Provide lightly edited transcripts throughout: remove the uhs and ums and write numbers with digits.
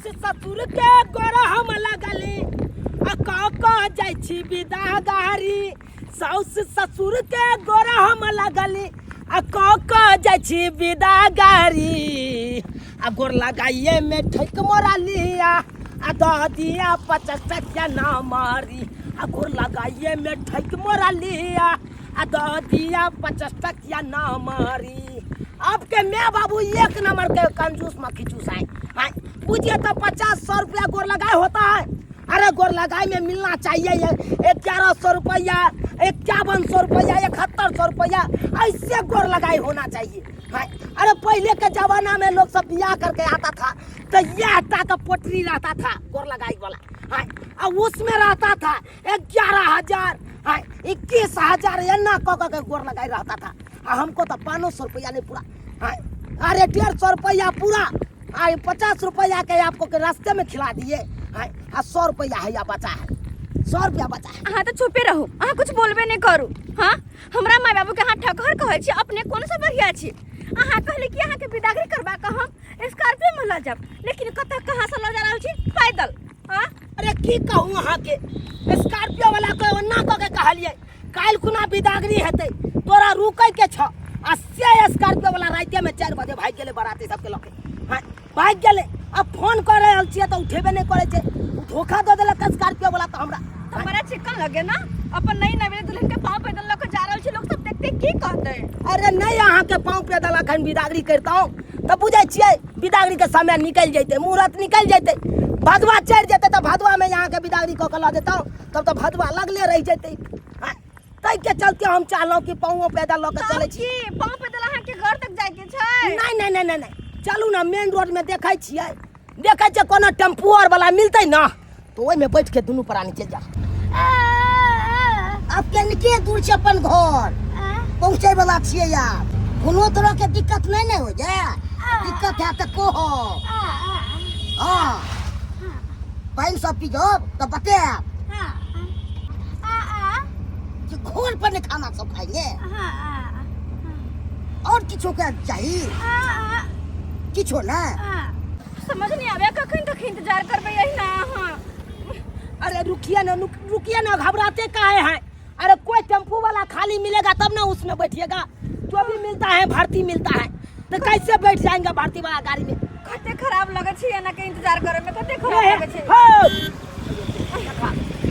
साउस ससुर के गोरा हम लगली आ जाइ छी विदा गारी साउस ससुर के गोरा हम लगली आ जाइ छी विदा गारी आ गोर लगाइए में ठैक मोरा लिया आ दह दिया 50 टकिया ना मारी आ गोर लगाइए में ठैक मोरा लिया आ दह दिया 50 टकिया ना मारी। आपके मैं बाबू एक नंबर के कंजूस मखीचूस है पूछिए तो 50-100 रुपया गोर लगाए होता है। अरे गोर लगाए में मिलना चाहिए 1100 रुपया 5100 रुपया 7100 रुपया ऐसे गोर लगाए होना चाहिए। अरे पहले के जमाना में लोग सब बियाह करके आता था तो यह हटा का पोटरी रहता था गोर लगाई वाला और उसमें रहता था 11,000 21,000 एना के गोर लगाई रहता था। हमको तो 500 रुपया नहीं पूरा अरे 150 रुपया पूरा 50 रुपया के आपको के रास्ते में खिला दिए 100 रुपया है या बचा है 100 रुपया बचा है। हाँ तो चुपे रहो कुछ बोलबे नहीं करू। हाँ हमरा माय बाबू के ठकर कहे छी अपने कौन सा बढ़िया छी कहले कि के विदागरी करबा का हम स्कॉर्पियो में ल जाब लेकिन कत कहां से ल जा रहल छी पैदल। हाँ अरे की कहूं के स्कॉर्पियो वाला को ओन्ना के कहलिए काल खुना विदागरी हेते तोरा रुकै के छ आ से स्कॉर्पियो वाला रात में 4 बजे भाग गेले बराती सबके लके भाग गेले। अब फोन कर रहल छिए तो उठेबे नहीं करे छे धोखा दे देला स्कॉर्पियो वाला तो हमरा चिक्कन लगे ना अपन नई नवेली दुल्हन के पांव पैदल लेकर जा रहल छी लोग सब देखते की कहते। अरे नहीं यहाँ के पांव पैदल अखन विदागरी करता हूँ तब बुझे छिए विदागरी के समय निकल जैते मुहूर्त निकल जैते भदवा चढ़ जैते तो भदवा में यहाँ के विदागरी को ला देता हूँ तब तो भदवा लगले रह जैते तै के चलते हम चाहलो कि पांव पैदल लेकर चले छी। पांव पैदल अहाँ के घर तक जाए के छै नहीं चलू ना मेन रोड में देखै छिए कोनो टेम्पू और वाला मिलते ना तो ओइ में बैठ के दोनों प्राणी चल जा। अब के दूर छै अपन घर पहुंचे वाला छिए यार कोनो तरह के दिक्कत नहीं हो जाए दिक्कत है तो कहो। हां पानी सब पी जाओ तो बते घोर पर खाना सब खाएंगे और किछो क्या चाहिए किछो ना समझ नहीं आवे कखन तक इंतजार करबे यही ना। हां अरे रुकिए ना घबराते काहे हैं। अरे कोई टेम्पू वाला खाली मिलेगा तब ना उसमें बैठिएगा जो भी मिलता है भर्ती मिलता है तो कैसे बैठ जाएंगे भर्ती वाला गाड़ी में कते खराब लगे छी ना के इंतजार करे में कते खराब लगे छी।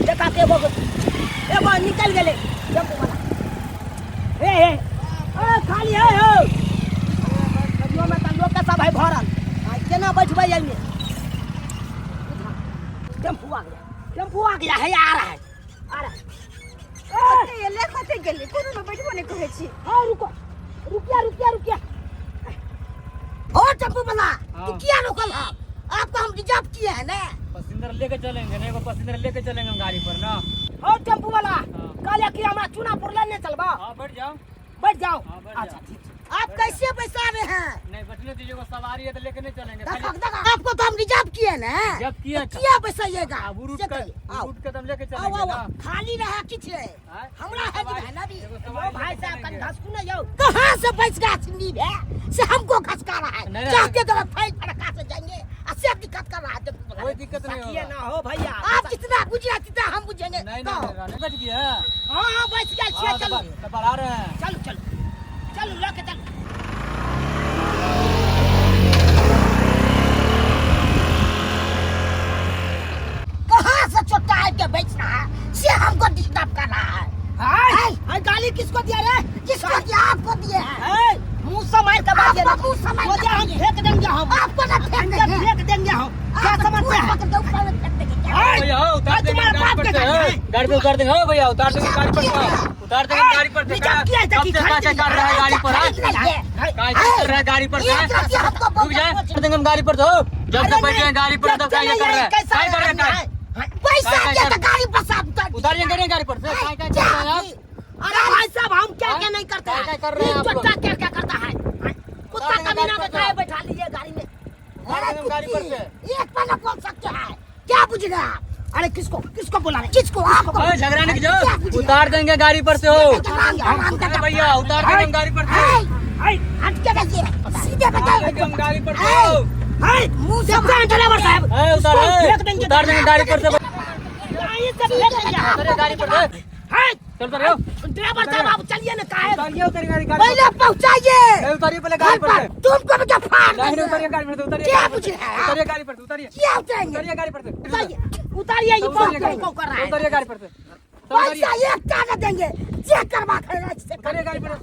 देखा के वो निकल गेले टेम्पू वाला ए खाली है हो यो में त लोग का सब है भरल केना बैठबै एई में टेम्पू आ गया है आ रहा है कते ले कते गेले कोनो में बैठबो नहीं कहे छी। हां रुकिया ओ टेम्पू वाला तू किया रोकल है आपको हम रिजर्व किए हैं ना पैसेंजर लेके चलेंगे ना एगो पैसेंजर लेके चलेंगे हम गाड़ी पर ना। ओ टेम्पू वाला कहले कि हमरा चुनापुर लेने चलबा। हां बैठ जाओ अच्छा ठीक आप कैसे पैसा रहे हैं नहीं बैठने दीजिए वो सवारी है तो लेके नहीं चलेंगे आपको तो हम रिजर्व किए ना जब किया पैसाइएगा रूट का तुम लेके चलेंगे ना खाली रहा किछ है हमरा है कि है ना भी भाई साहब कन घसकू ना जाओ कहां से पैसा गाछनी है से हमको घसका रहा है चाहते तो फाइल फड़का से जाएंगे ऐसे दिक्कत कर रहा है कोई दिक्कत नहीं होगा ना हो भैया आप कितना बुझिया कितना हम बुझेंगे नहीं बैठ गया हां बैठ गया चलो तब आ रहे हैं चलो लेके चल कहां से चोटा के बेच रहा है से हमको डिस्टर्ब कर रहा है। हाय गाली किसको दिया रे किसको दिया आपको दिए हैं मुंह समार के बात ये मुंह समार के हम फेंक देंगे हम आपको ना फेंक देंगे हम क्या समझते हैं पकड़ के ऊपर में फेंक देंगे भैया उतार देंगे गाड़ी पे उतार देंगे भैया उतार देंगे गाड़ी पर उतार देंगे गाड़ी पर कर रहा है गाड़ी पर कर रहा है गाड़ी पर रुक जाए देंगे हम गाड़ी पर तो जब तक बैठे हैं गाड़ी पर तब क्या कर रहा है क्या कर रहा है पैसा क्या तो गाड़ी पर साहब उतारिए गाड़ी पर से क्या कर रहे हैं आप। अरे भाई साहब हम क्या नहीं करते हैं क्या कर रहे हैं आप लोग क्या करता है कुत्ता कभी ना बैठाए बैठा लीजिए गाड़ी में गाड़ी पर से एक पल बोल सकते हैं क्या बुझ रहे आप। अरे किसको बुला रहे किसको आपको झगड़ा नहीं जो उतार देंगे गाड़ी पर से हो भैया उतार देंगे गाड़ी पर से हट के देखिए सीधे बताओ गाड़ी पर से मुंह से ड्राइवर साहब उतार फेंक देंगे उतार देंगे गाड़ी पर से यहीं से फेंक देंगे हम। उतारिए गाड़ी पर से है चल उतारिए ड्राइवर साहब आप चलिए ना काहे उतारिए उतारिए गाड़ी पहले पहुंचाइए उतारिए पहले गाड़ी पर से तुमको भी क्या फाड़ नहीं देंगे। उतारिए गाड़ी पर से उतारिए क्या पूछ रहे हैं? उतारिए गाड़ी पर से उतारिए क्या उतरेंगे उतारिए गाड़ी पर से उतारिए ये उतारिए बहुत कर रहा है उतारिए गाड़ी पर से पैसा एक टाका देंगे चेक करवा कर इससे उतारिए गाड़ी पर से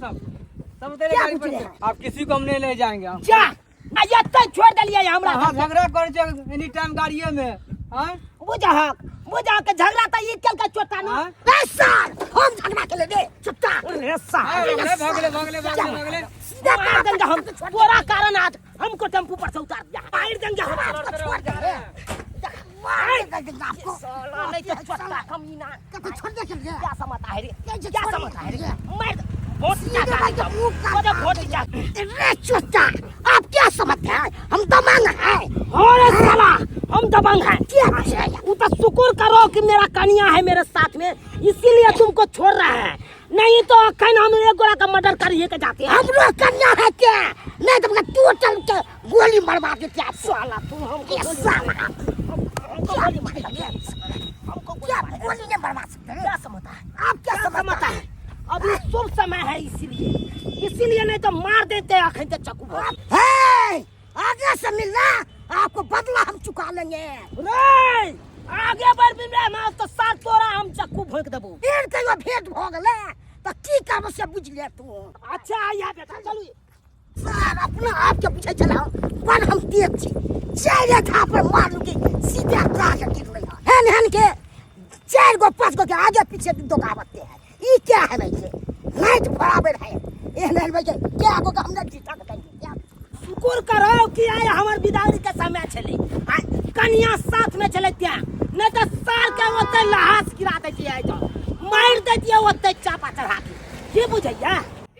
सब उतारिए क्या गाड़ी पूछ पर रहे से हैं? आप किसी को हम नहीं ले जाएंगे हम जा ये तो छोड़ दिलिए हमरा हाँ झगड़ा कर एनी टाइम गाड़िए में हाँ बुझा के झगड़ा था ये कल का चोटा ना हाँ? ए सर हम झगड़ा के ले दे चुपता अरे सर भागले सीधा मार देंगे हम पूरा कारण आज हमको टेम्पू पर से उतार दिया मार देंगे हम आपको छोड़ देंगे मार देंगे आपको साला नहीं तो चोटा कमीना कभी छोड़ दे क्या समझता है रे क्या समझता है रे मार वोट जा रे चोटा आप क्या समझते हैं हम दबंग हैं अरे साला हम दबंग हैं क्या है वो तो शुक्र करो कि मेरा कन्या है मेरे साथ में इसीलिए तुमको छोड़ रहा है नहीं तो अखन हम एक गोरा का मर्डर कर के जाते हैं हम लोग कन्या है क्या नहीं तो टोटल के गोली मरवा देते हैं साला तुम हमको गोली मार हमको क्या गोली नहीं मरवा सकते क्या समझता है आप क्या समझता है अभी शुभ समय है इसीलिए नहीं तो मार देते अखन तो चक्कू आगे से मिलना आपको बदला हम चुका लेंगे रे आगे बढ़ भी मैं तो साथ तोरा हम चक्कू भोंक देबो फिर कहियो भेंट भ गेले तो की काम से बुझ ले तू अच्छा या बेटा चलू सर अपना आप के पीछे चलाओ पर हम तेज छी चार था पर मार लूंगी सीधे ला के गिर ले हन के 4 गो 5 गो के आगे पीछे दोगावते हैं ई क्या है भाई नहीं तो बराबर है ए नहीं भाई क्या को हम नहीं जीता करेंगे क्या शुक्र करो कि आए हमर बिदाई के समय चले कन्या साथ में चले त्या नहीं तो सार के ओते लहास गिरा देती है तो मार देती है ओते चापा चढ़ा के बुझैया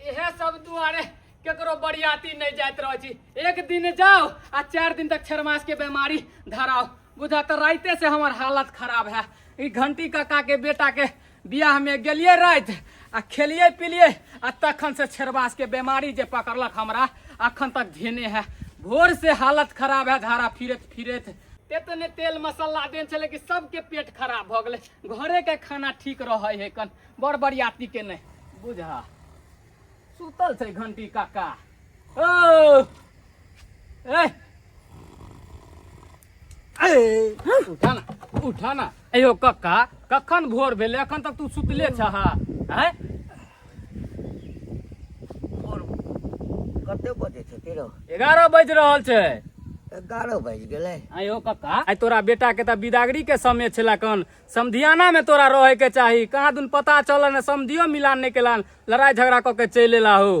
इहे सब दुआरे केकरो बरियाती नहीं जात रह छी एक दिन जाओ आ 4 दिन तक छरमास के बीमारी धराओ बुझा तो राइते से हमर हालत खराब है ई घंटी काका के बेटा के बियाह में गेलिए रात आ खेलिए पिलिए आ तखन से छरबास के बीमारी जे पकड़लक हमरा अखन तक धेने है भोर से हालत खराब है धारा फिरत तेतने तेल मसाला देन चले कि सबके पेट खराब भ गेले घरे के खाना ठीक रहे है कन बड़ बरियाती के नहीं बुझा सुतल छै घंटी काका ओ उठा ना अयो काका कखन भोर भेले अखन तक तू सुतले छहा हैं कते बजे छै तेरो 11 बज रहल छै 11 बज गेलै आयो काका आई तोरा बेटा के त बिदागरी के समय छला कन समधियाना में तोरा रहे के चाही कहाँ दुन पता चल न समधियो मिलान नहीं केलान लड़ाई झगड़ा क के चल एला हो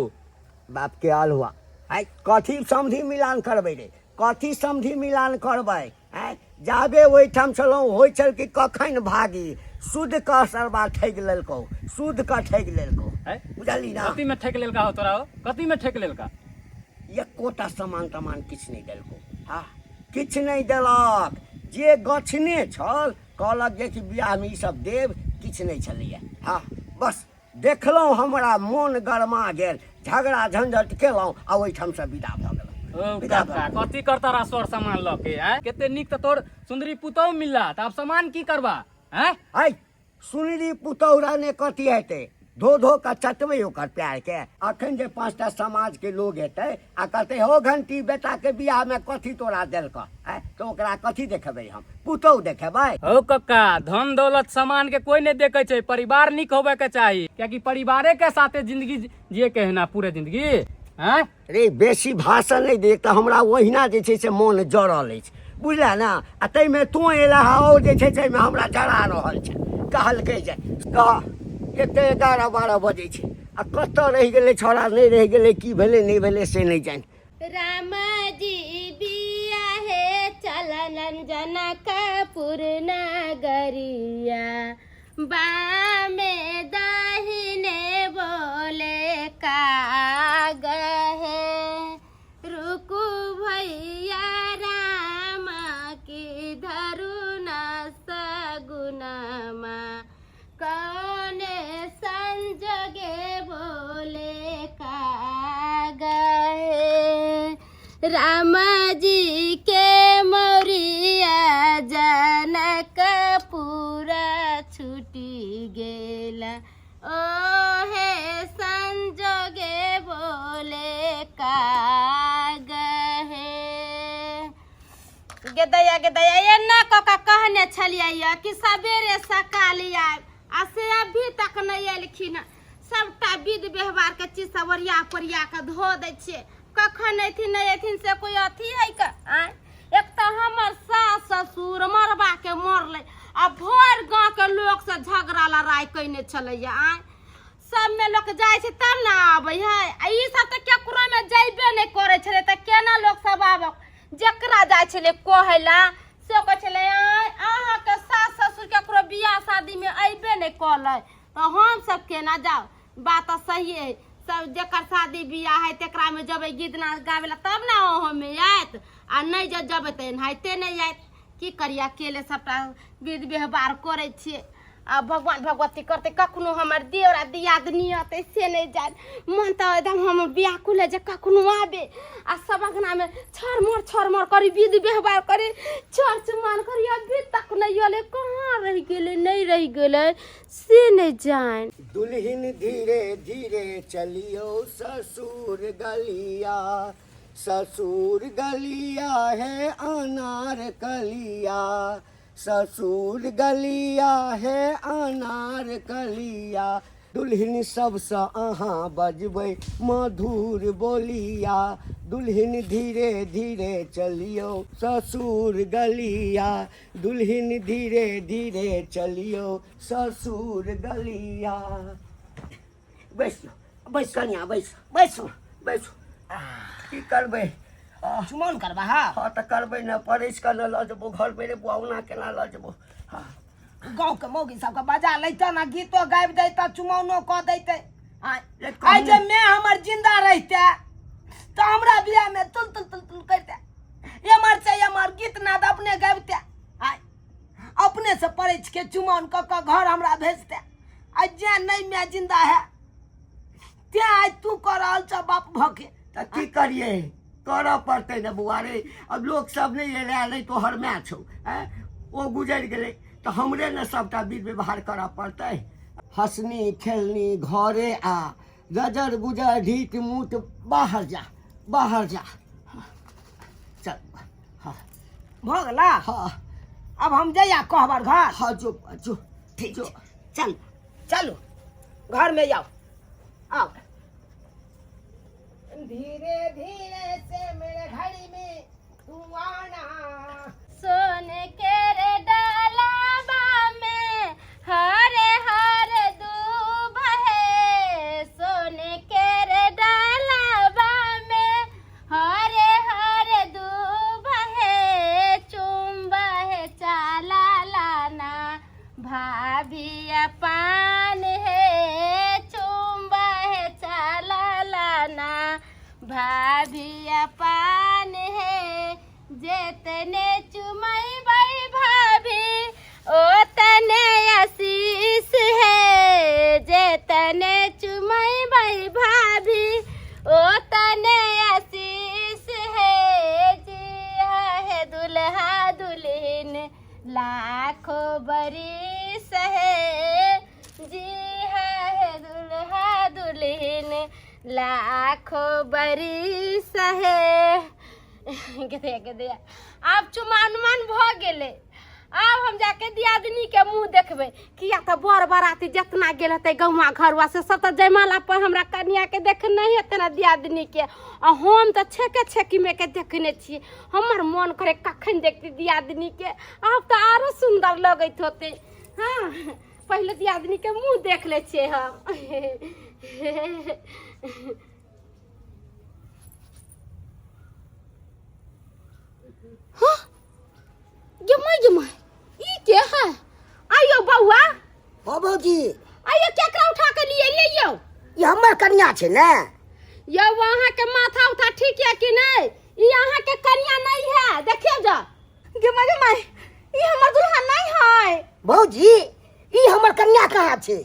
बाप के आल हुआ आई कथी समधी मिलान करबै रे कथी समधी मिलान करबै हैं जाबे ओहि ठाम छलौ होय छल कि कखन भागी शुद्ध का सरबा ठग लेलको शुद्ध का ठग लेलको बुझली ना कथी में ठेक लेलका हो तोरा हो कथी में ठेक लेलका एकोटा सामान किछ नहीं देलको हाँ किछ नहीं देलक जे गछने छल कहलक जे कि बियाह में ई सब देव किछ नहीं छलैया हाँ बस देखलहुँ हमरा मोन गरमा गेल झगड़ा झंझट केलहुँ आ ओहिठाम से विदा भऽ गेलहुँ ओ काका कथी करता रहा सर सामान ल के हैं केते निक त तोर सुंदरी पुतौ मिलला त अब सामान की करबा हैं आई सुनरी पुतौरा ने कथी हेतै धो का चटबै ओकर प्यार के अखन जे 5टा समाज के लोग हेतै आ कहते हो घंटी बेटा के बियाह में कथी तोरा देलक है तो ओकरा कथी देखेबै हम पुतौ देखेबै हो काका धन दौलत सामान के कोई नहीं देखे छै परिवार निक होबे के चाही क्योंकि परिवारे के साथे जिंदगी जिए के है ना पूरे जिंदगी हैं रे बेसी भाषण नहीं दे तऽ हमरा ओहिना जे छै से मोन जड़ल अछि बुझला ना आ तैमे तू एला और जे छै से हमरा जड़ा रहल छै कहलकै जे कह कते 11-12 बजे छै आ कतऽ रहि गेलै छोड़ा नहीं रहि गेलै की भेलै नहीं भेलै से नहीं जानि राम जी बिया है चलनन जनकपुर नगरिया बामे दाहिने बोले का गहे रुकू भैया राम की धरुन सगुनमा कौने संजगे बोले का गहे राम जी के मौरिया गेदैया एना कका कहने छलियै कि सवेरे सकाल आयब आ से अभी तक नहीं एलखिन। सबटा विध व्यवहार के चीज सब ओरिया पोरिया के धो दै छियै, कखन एथिन नहीं एथिन से कोई अथी है का? एक तो हमर सास ससुर मरबा के मरले आ भर गांव के लोग से झगड़ा लड़ाई कैने छलैया। सब में लोग जाय छै तब ना आबै है, ई सब त केकरो में जइबे नहीं करे छले त केना लोग सब आबक? जेकरा जाय छले कहैला से कहै छले अहाँ के सास ससुर केकरो बियाह शादी में अइबे नहीं कलै तो हम सब केना जाओ? बात तो सही है, सब जेकर शादी बियाह है तेकरा में जब गीत नाच गावेला तब ना ओहो में आयत, आ नहीं जब त एनाहिते नहीं आयत। की करिया अकेले सबटा विध व्यवहार करे छियै। आ भगवान भगवती करते कखनो हमर देवरा दियादनी आते से नहीं जाए मन तो एकदम हम व्याकुल है जे कखनो आबे आ सब अंगना में छरमर करी विध व्यवहार करी चर्च मान करी अभी तक नहीं आले। कहाँ रह गेले नहीं रह गेले से नहीं जान। दुल्हन धीरे धीरे चलियो ससुर गलिया, ससुर गलिया है अनार कलिया, ससुर गलिया है अनार कलिया। दुल्हन सबसे अहाँ बजबै मधुर बोलिया, दुल्हन धीरे धीरे चलियो ससुर गलिया, दुल्हन धीरे धीरे चलियो ससुर गलिया। बैसो बैस कनिया बैसो की करबै? चुमौन करबा? हाँ तऽ करबै ने, परैस कऽ न लऽ जेबो घर मेरे बुआना केना लऽ जेबो? हाँ गाँव के मौगी सबके बजा लैते ना, गीतो गाबि दैते चुमौनो कऽ दैते। आइ जे मैं हमर जिंदा रहिते तो हमरा बियाह में तुल तुल तुल तुल करते, एमर से एमर गीत नाद अपने गाबिते, अपने से परैस के चुमौन कऽ घर हमरा भेजते। आ जे नहीं मैं जिंदा है ते आज तू कर रहल छ बाप भके, तऽ की करिए? करऽ पड़तै ने बुआ रे। अब लोग सब नहीं एले नहीं तो हर मै छौ, ओ गुजर गेलै तो हमरे ने सबटा विध व्यवहार करऽ पड़तै। हंसनी खेलनी घरे आ, गजर गुजर ढीठ मूठ बाहर जा चल। हाँ भ गेला। हाँ अब हम जइया कहबर घर। हाँ जो ठीक जो। चल चलो घर में जाओ। आओ धीरे धीरे से मेरे घड़ी में तू आना। सोने के रे डालाबा में हरे हरे दूब है, सोने के रे डालाबा में हरे हरे दूब है, चुम्बा है चाला लाना भाभी पान है, चुम्बा है चाला लाना भाभी पान है। जेतने चुमई बाई भाभी ओ तने आशीष है, जेतने चुमई बाई भाभी ओ तने आशीष है। जिया है दुल्हा दुल्हन लाखों बरिस है, जिया है दुल्हा दुल्हन लाखों बरिस है। गेदे आप चुमान मन भ गेले। अब हम जाके दियादनी के मुंह देखबे किया तो बड़ बराती जितना गेल हते गौवा घरवा से सब जयमाला पर हमरा कन्या के देख नहीं हेते ना दियादनी के, और हम तो छेके छेकी में के देखने छी। हमर मन करे कखन देखती दियादनी के, अब तो आरो सुंदर लगत होते। हाँ पहले दियादनी के मुंह देख ले छे हम। हाँ जमा ई के है? आयो बउआ। हो भौजी। आयो केकरा उठा के लिए लियो? ये हमर कन्या छे ने। यो वहां के माथा उठा ठीक है कि नहीं? ई अहां के कन्या नहीं है, देखियो जा। जमा ई हमर दुल्हा नहीं है। भौजी ई हमर कन्या कहाँ छे?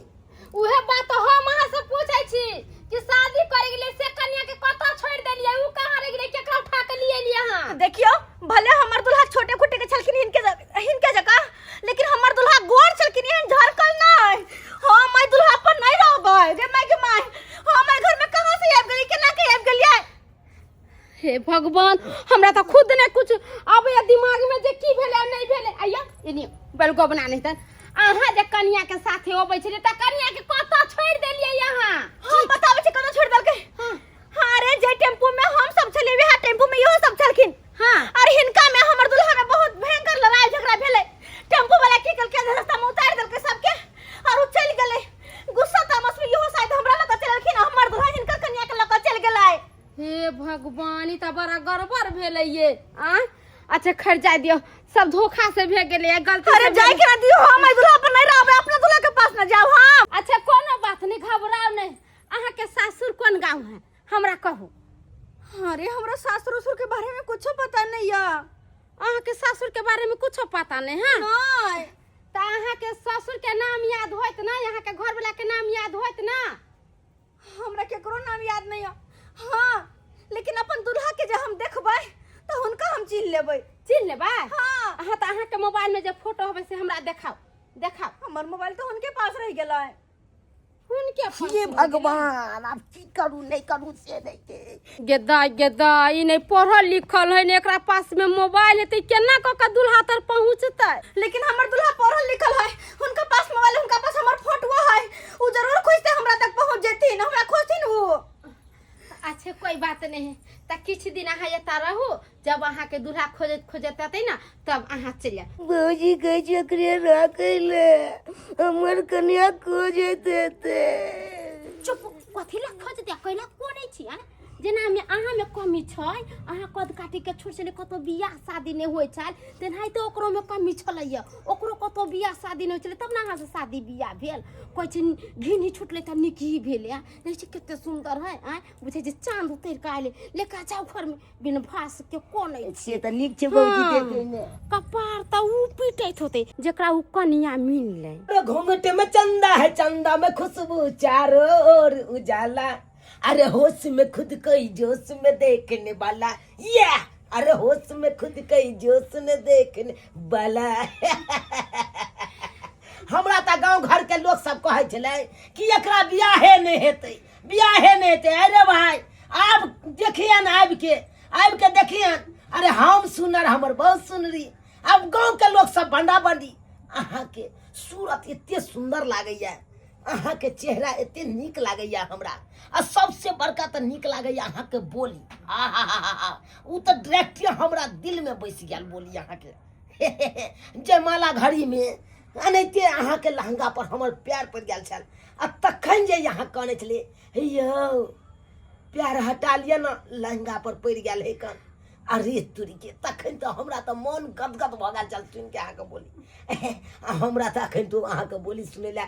उहे बात हम अहां से पूछै छी कि शादी करे गेले से कन्या के कतौ छोड़ देलिए, उ कहां रह गेले, केकरा उठा के लिए अहां? देखियो भले हमर दुल्हा छोटे खुटे के छलखिन हिनके जगह, लेकिन हमर दुल्हा गोर छलखिन, एहन झरकल नहीं। हम आई दुल्हा पर नहीं रहबै रे माय के माय। हम आई घर में कहां से आबि गेली, केना के आबि गेलिए? हे भगवान हमरा तो खुद ने कुछ अब ये दिमाग में नहीं बेलगो बना नहीं तन अहाँ जे कन्या के साथे अबै छले त कन्या के कत छोड़ देलिए यहाँ हम बताबै छी कत छोड़ देलकै हां रे जे टेम्पू में हम सब छलिए वह टेम्पू में इहो सब छलखिन हां और हिनका में हमर दुल्हा में बहुत भयंकर लड़ाई झगड़ा भेलै टेम्पू वाला की कल के रास्ता में उतार देलकै सबके और उ चल गेलै गुस्सा तामस में इहो शायद हमरा लग चललखिन हमर दुल्हा हिनकर कन्या के लग चल गेलै हे भगवान ई त बड़ा गड़बड़ भेलै ये आ अच्छा खैर जाय दियो सब धोखा से भे गेलै गलती अरे जाय के ना दियो हम दुल्हा पर नहीं रहबे अपने दुल्हा के पास न जाओ हम अच्छा कोनो बात नहीं घबराओ नहीं अहाँ के सासुर कोन गांव है हमरा कहू अरे हमरा सासुर उसुर के बारे में कुछ पता नहीं है अहाँ के सासुर के बारे में कुछ पता नहीं है नहीं त अहाँ के ससुर के नाम याद होइत ना यहाँ के घर वाला के नाम याद होइत ना हमरा केकरो नाम याद नहीं है हां लेकिन अपन दुल्हा के जे हम देखबै त हुनका हम चिन्ह लेबै चिन्ह लेबै हां अहाँ त अहाँ के मोबाइल में जे फोटो होबै से हमरा देखाओ हमर मोबाइल तो उनके पास रह गेलै उनके पास ये भगवान अब की करूं नहीं करूं से नहीं के गेदा ई नहीं पढ़ल लिखल है ने एकरा पास में मोबाइल है त केना क के दुल्हा तर पहुंचतै लेकिन हमर दुल्हा पढ़ल लिखल है उनका पास मोबाइल उनका पास हमर फोटो है उ जरूर खोजते हमरा तक पहुंच जेथिन हमरा खोजथिन उ अच्छा कोई बात नहीं त किछ दिन अहाँ एता रहू जब अहाँ के दुल्हा खोजत आते ना तब अहाँ चलिए भौजी के चक्रे रखले हमर कन्या खोजत हेते चुप कथी ला खोज दे कहला कोनै छी आ जेना में अहाँ में कमी छै अहाँ कद काटी के छोड़ छले कतो बियाह शादी नै होय छै तेनाहि त ओकरो में कमी छलैया ओकरो कतो बियाह शादी नै छले तब ना अहाँ से शादी बियाह भेल कोइ छी घिनी छुटले त निकी भेल या नै छै कते सुंदर है आ बुझे जे चांद उतर के आले लेका जाओ घर में बिन भास के कोनै से त नीक छै भौजी देखे ने कपार त उ पिटैत होते जेकरा उ कन्या मिल ले अरे घूंघट में चंदा है चंदा में खुशबू चारों ओर उजाला अरे होश में खुद कोई जोश में देखने वाला ये अरे होश में खुद कोई जोश में देखने वाला हमरा त गांव घर के लोग सब कहे छले कि एकरा बियाहे नहीं हेते अरे भाई आब देखियन आब के देखियन अरे हम सुनर हमर बहुत सुनरी अब गांव के लोग सब बंडा बंडी अहाँ के सूरत इतने सुंदर लागैया अहाँ के चेहरा इतने नीक लागैया हमरा आ सबसे बड़का त नीक लागैया अहाँ के बोली उ त डायरेक्ट हमरा दिल में बैस गेल बोली अहाँ के जयमाला घड़ी में अनैते अहाँ के लहंगा पर हमर प्यार पड़ गेल छल आ तखन जे यहाँ कहने छले यौ प्यार हटा लिया ना लहंगा पर पड़ गेल है कन अरे तुरी के तखन तो हमरा तो मन गदगद भ गेल चल सुन के अहाँ के बोली हमरा तखन तो अहाँ के बोली सुने ला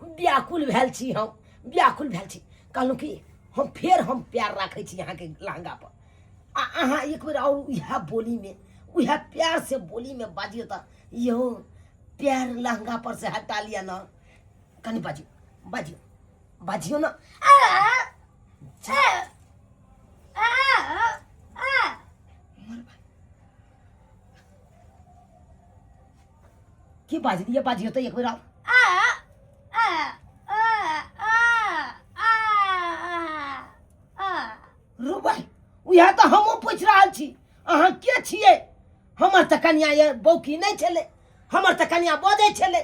व्याकुल भेल छी हम व्याकुल भेल छी कहलहुँ कि हम प्यार राखै छी अहाँ के लहंगा पर आ अहाँ एक बेर और यह बोली में वह प्यार से बोली में बाजियो त यो प्यार लहंगा पर से हटा लिया ना कनी बाजियो ना की बाजियो तो एक बेर और रो भाई उहे तो हमहूँ पूछ रहल छी अहाँ के छियै हमर त कन्या ये बौकी नहीं छले हमर त कन्या बजै छले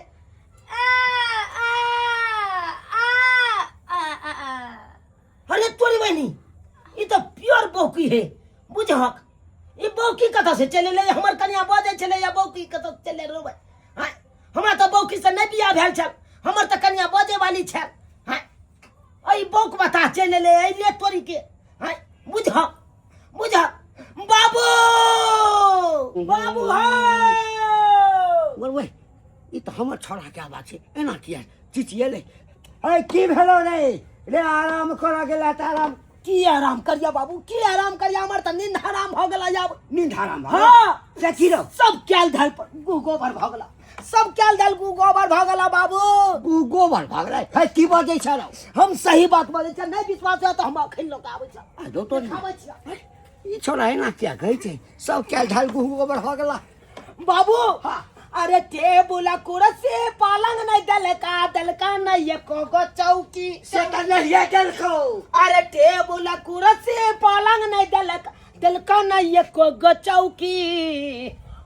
अरे तोरी बहनी ई तो प्योर बौकी है बुझहक ई बौकी कतऽ से चले ले हमर कन्या बजै छले या बौकी कतऽ चले रो भाई हां हमरा त बौकी से नहीं बियाह भेल छल हमर त कन्या बजे वाली छल हां आई बौक बता चले ले ले तोरी के हां बुझहक बाबू हो बोलबै ई त हमर छोरा के आवाज छै एना किया चिचिएले ए की भेलो रे रे आराम करा गेला त आराम की आराम करिया बाबू की आराम करिया हमर त नींद हराम हो गेला अब नींद हराम हां से की रो सब कैल धल पर गोबर भ गेला सब कैल धल गोबर भ गेला बाबू गोबर भ गेला है की बजै छ हम सही बात बजै छ नहीं विश्वास है त हम अखन लोग आबै छ आ दो तो खाबै छ ई छोरा है ना क्या कहै छै सब कैल धल गोबर हो गेला बाबू अरे टेबुल कुर्सी पलंग नहीं दलका नहीं को चौकी से नहीं दलको अरे टेबुल कुर्सी पलंग नहीं दलका नहीं को चौकी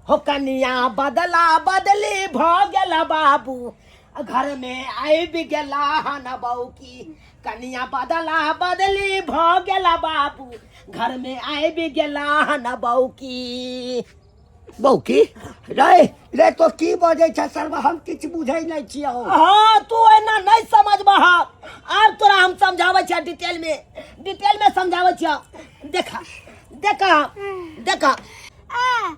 हो कनिया बदला बदली भ गेला बाबू घर में आबि गेला हन बौकी कनिया बदला बदली भ गेला बाबू घर में आबि गेला हन बौकी बौकी रे रे तो की बजे छ सरवा हम किछ बुझै नहीं छियौ हाँ तू एना नहीं समझबह आब तोरा हम समझाबै छियै डिटेल में समझाबै छियै देखा देखा देखा हाँ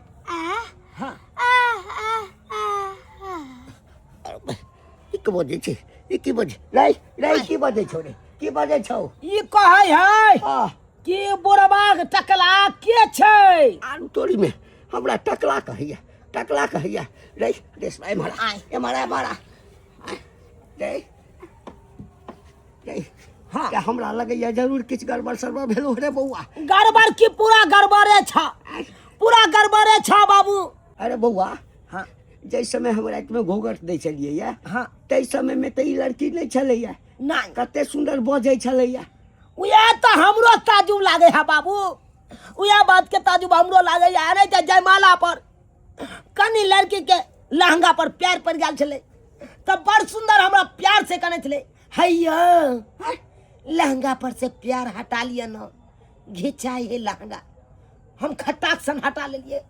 की बजे छी ई की बजे रे रे की बजे छौ रे की बजे छौ ई कहै है हां कि बुढ़बाक टकला के छै आलू तोरी में हमरा टकला कहैया रे रेस भाई मारा ए मारा रे रे हाँ क्या हमरा लगैया जरूर किछ गड़बड़ सरबड़ भेलो रे बौआ गड़बड़ की पूरा गड़बड़े छ बाबू अरे बौआ हाँ जैसे समय हम रात में घोघट दै छलियै या हाँ तै समय में त ई लड़की नहीं छलैया नहीं कते सुंदर बजै छलैया उहे तो हमरो ताजुब लागे है बाबू उहे बात के ताजुब हमरो लागे है नहीं तो जयमाला पर कनी लड़की के लहंगा पर प्यार पड़ गेल छले तब बड़ सुंदर हमरा प्यार से कने छले हैया लहंगा पर से प्यार हटा लिया न घिचाई है लहंगा हम खटाक सन हटा लेलिए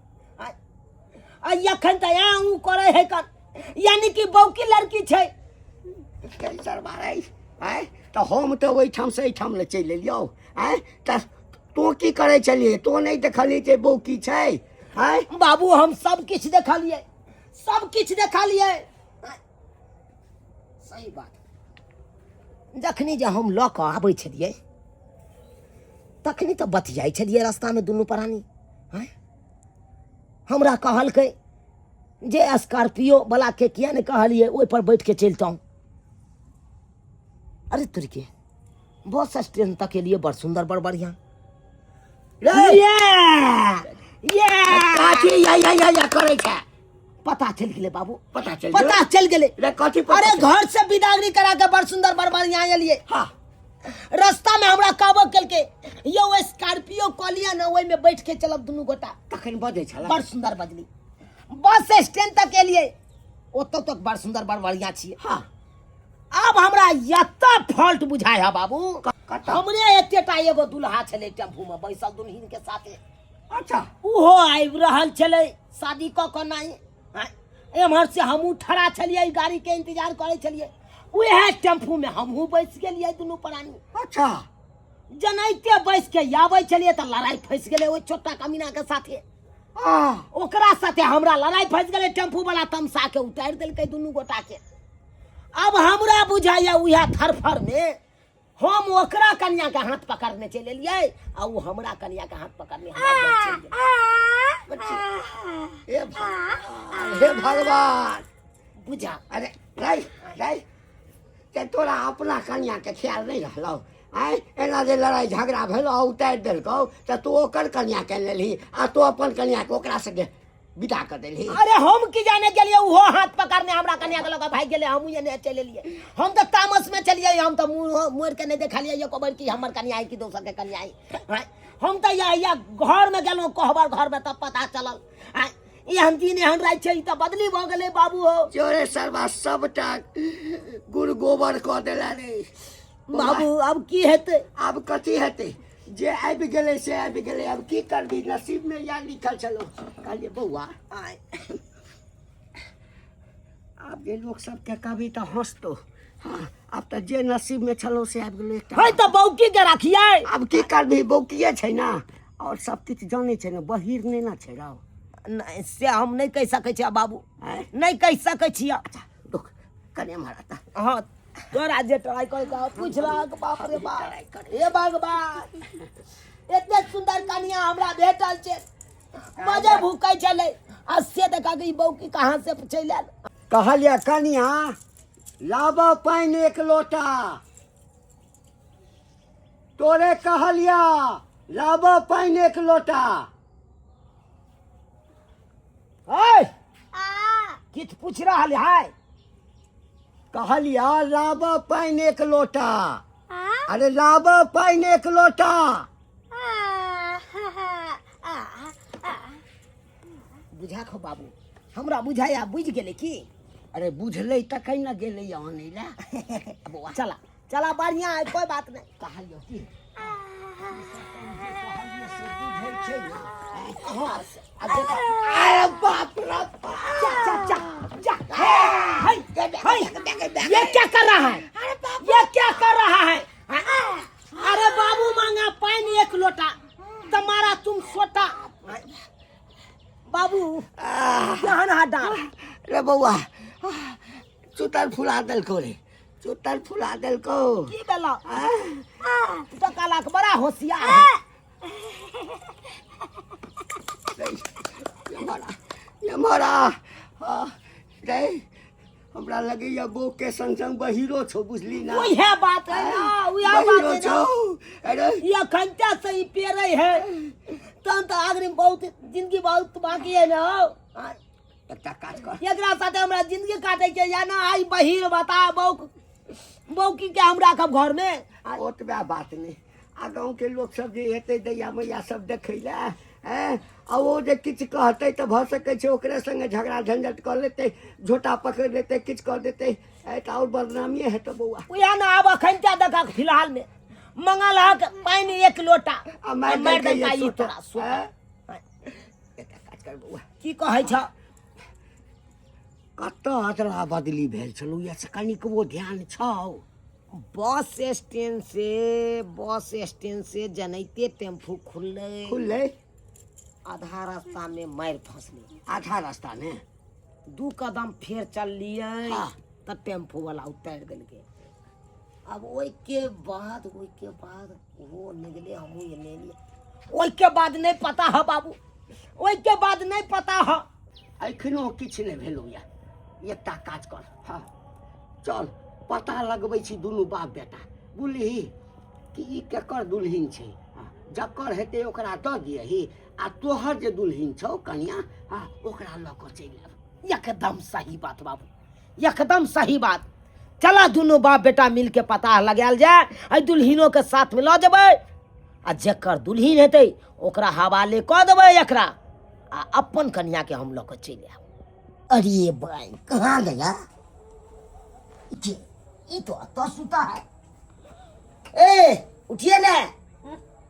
अखन तो यहाँ करे है कन यानी कि बौकी लड़की छै कैसर मारै आय तो हम तो ओहि ठाम से एहि ठाम ले चलि एलियौ आय त तो की करे छलिए तो नहीं देखली जे बौकी छै आय बाबू हम सब किछ देखलिए सही बात जखनी जे हम लऽ कऽ आबै छलिए तखनी तो बतियाइ छलिए रास्ता में दुनू प्राणी आय हमरा कहलकै जे स्कॉर्पियो वाला के किया ने कहलिए ओहि पर बैठ के चलतौ अरे तुर के बस स्टैंड तक के लिए बड़ सुंदर बड़ बढ़िया काची या करे छै पता चल गेले बाबू पता चल गेले रे कथी अरे घर से बिदागरी करा के बड़ सुंदर बड़ बढ़िया एलिए हां रास्ता में हमरा कहबो केलके यो स्कॉर्पियो कलिया न ओहि में बैठ के चलब दुनू गोटा तखन बजै छला बड़ सुंदर बजली बस स्टैंड तक एलिए ओतौ तक बड़ सुंदर बड़ बढ़िया छिए हां अब हमरा यत्ता फॉल्ट बुझाय है बाबू हमरे एतेटा एगो दुल्हा छले टेम्पू में बैसल दुल्हिन के साथे अच्छा उहो आबि रहल छले शादी क के नहीं एम्हर से हमहू ठड़ा छलिए गाड़ी के इंतजार करे छलिए उहे टेम्पू में हमहू बैस गेलिए दुनू प्राणी अच्छा जनैते बैस के आबै छलिए त लड़ाई फंस गेले ओइ छोटा कमीना के साथे ओकरा साथे हमरा लड़ाई फंस गेले टेम्पू वाला तमसा के उतार देलकै दुनू गोटा के अब हमरा बुझाइया उहे थरफर में हम ओकरा कन्या के हाथ पकड़ने चले एलिए आ उ हमरा कन्या के हाथ पकड़ने हमरा चल हे भगवान बुझा अरे रे ते तोरा अपना कन्या के ख्याल नहीं रहलौ आय एना जे लड़ाई झगड़ा भेलो उतार देलकौ त तू ओकर कन्या के लेलही आ तू अपन कन्या के ओकरा से विदा कर देलही अरे हम की जाने के लिए वो हाथ पकड़ने हमरा कन्या के लगा भाग गेले हम ये नहीं चले लिए हम तो तामस में चलिए हम तो मुंह मोड़ के नहीं देखा लिए ये खबर की हमर कन्या आई कि दोसर के कन्या आई हम तो या घर में गेलो कहबर घर में तब पता चलल ये हम दिन एहन राय छै त बदली भ गेले बाबू हो चोरे सरवा सबटा गुड़ गोबर क देला रे बाबू अब की हेते अब कथी हेते जे आबि गेले से आबि गेले अब की करबी नसीब में या लिखल छलो कहलिए बौआ आय अब जे लोग सब के कहबी त हंसतो हां अब त जे नसीब में छलो से आबि गेले है त बौकी के राखिए अब की करबी बौकिए छै ना और सब किछ जाने छै ना बहिर नै ना छै रौ नहीं से हम नहीं कह सकै छियै बाबू नहीं कह सकै छियै रुक कने मारता हां तोरा जे ट्राई कर के पूछलक बाप रे बाप हे भगवान एते सुंदर कन्या हमरा भेटल छै मजे भूकै छले आ से देखा के बौकी कहां से चलि आयल कहलिए कन्या लाब पाइन एक लोटा तोरे कहलिया लाब पाइन एक लोटा है किछ पूछ रहल है कहलिया लाब पाइन एक लोटा अरे लाब पाइन एक लोटा बुझा खो बाबू हमरा बुझाया बुझ गेले की अरे बुझले तकै न गेले आने ला बउआ चला चला बढ़िया है कोई बात नहीं कहलियो की अरे बाप रे ये क्या कर रहा है ये क्या कर रहा है अरे बाबू मांगा पानी 1 लोटा तुम्हारा तुम सोटा बाबू यहाँ हाथ डाल रे बउआ चुतर फुला दल को रे चुतर फुला दल को की बेला तो काला के बड़ा होशियार है ये मारा रे हमरा लगे ये बो के संग संग बहिरो छो बुझली ना वही है बात है ना वही बात बहिरो है छो ना अरे ये घंटा से ही पेरे है तो आखिर बहुत जिंदगी बहुत बाकी है ना एकटा काज कर एकरा साथे हमरा जिंदगी काटे के या ना आई बहिर बता बौ की के हमरा कब घर में ओतबा बात नहीं आ गाँव के लोग सब जे हेतै दैया मैया सब देखै ला हैं आ वो जे किछ कहतै त भ सकै छै ओकरे संगे झगड़ा झंझट कर लेतै झोटा पकड़ लेतै किछ कर देतै ए त और बदनामी हेतै बउआ या ना अब खंचा देखा फिलहाल में मंगल हक पानी 1 लोटा आ मार दे का ये ई तोरा छोटा एकटा काज कर बउआ की कहै छ कत अदला बदली भेल छलौ या से कनिक वो ध्यान छौ बस स्टैंड से जनैते टेम्पू खुलले आधा रास्ता में मार फंसली आधा रास्ता में 2 कदम फिर चल लिए हाँ। तब टेम्पू वाला उतर गल के अब ओई के बाद वो निकले हम ये ले लिए ओई के बाद नहीं पता है बाबू ओई के बाद नहीं पता है अखनो किछ नहीं भेलौ या एकटा काज कर हाँ चल पता लगबै छी दुनू बाप बेटा बुझली कि ई केकर दुल्हिन छै जकर हेतै ओकरा दऽ दियही आ तोहर जे दुल्हिन छौ कनिया हाँ ओकरा लऽ कऽ चलि आब एकदम सही बात बाबू एकदम सही बात चला दोनों बाप बेटा मिल के पता लगायल जाए आ दुल्हिनों के साथ में लऽ जेबै आ जेकर दुल्हिन हेतै ओकरा हवाले कऽ देबै एकरा आ अपन कन्या के हम लऽ कऽ चलि आयब अरे भाई कहाँ गया ये तो सुता है ए उठिए ना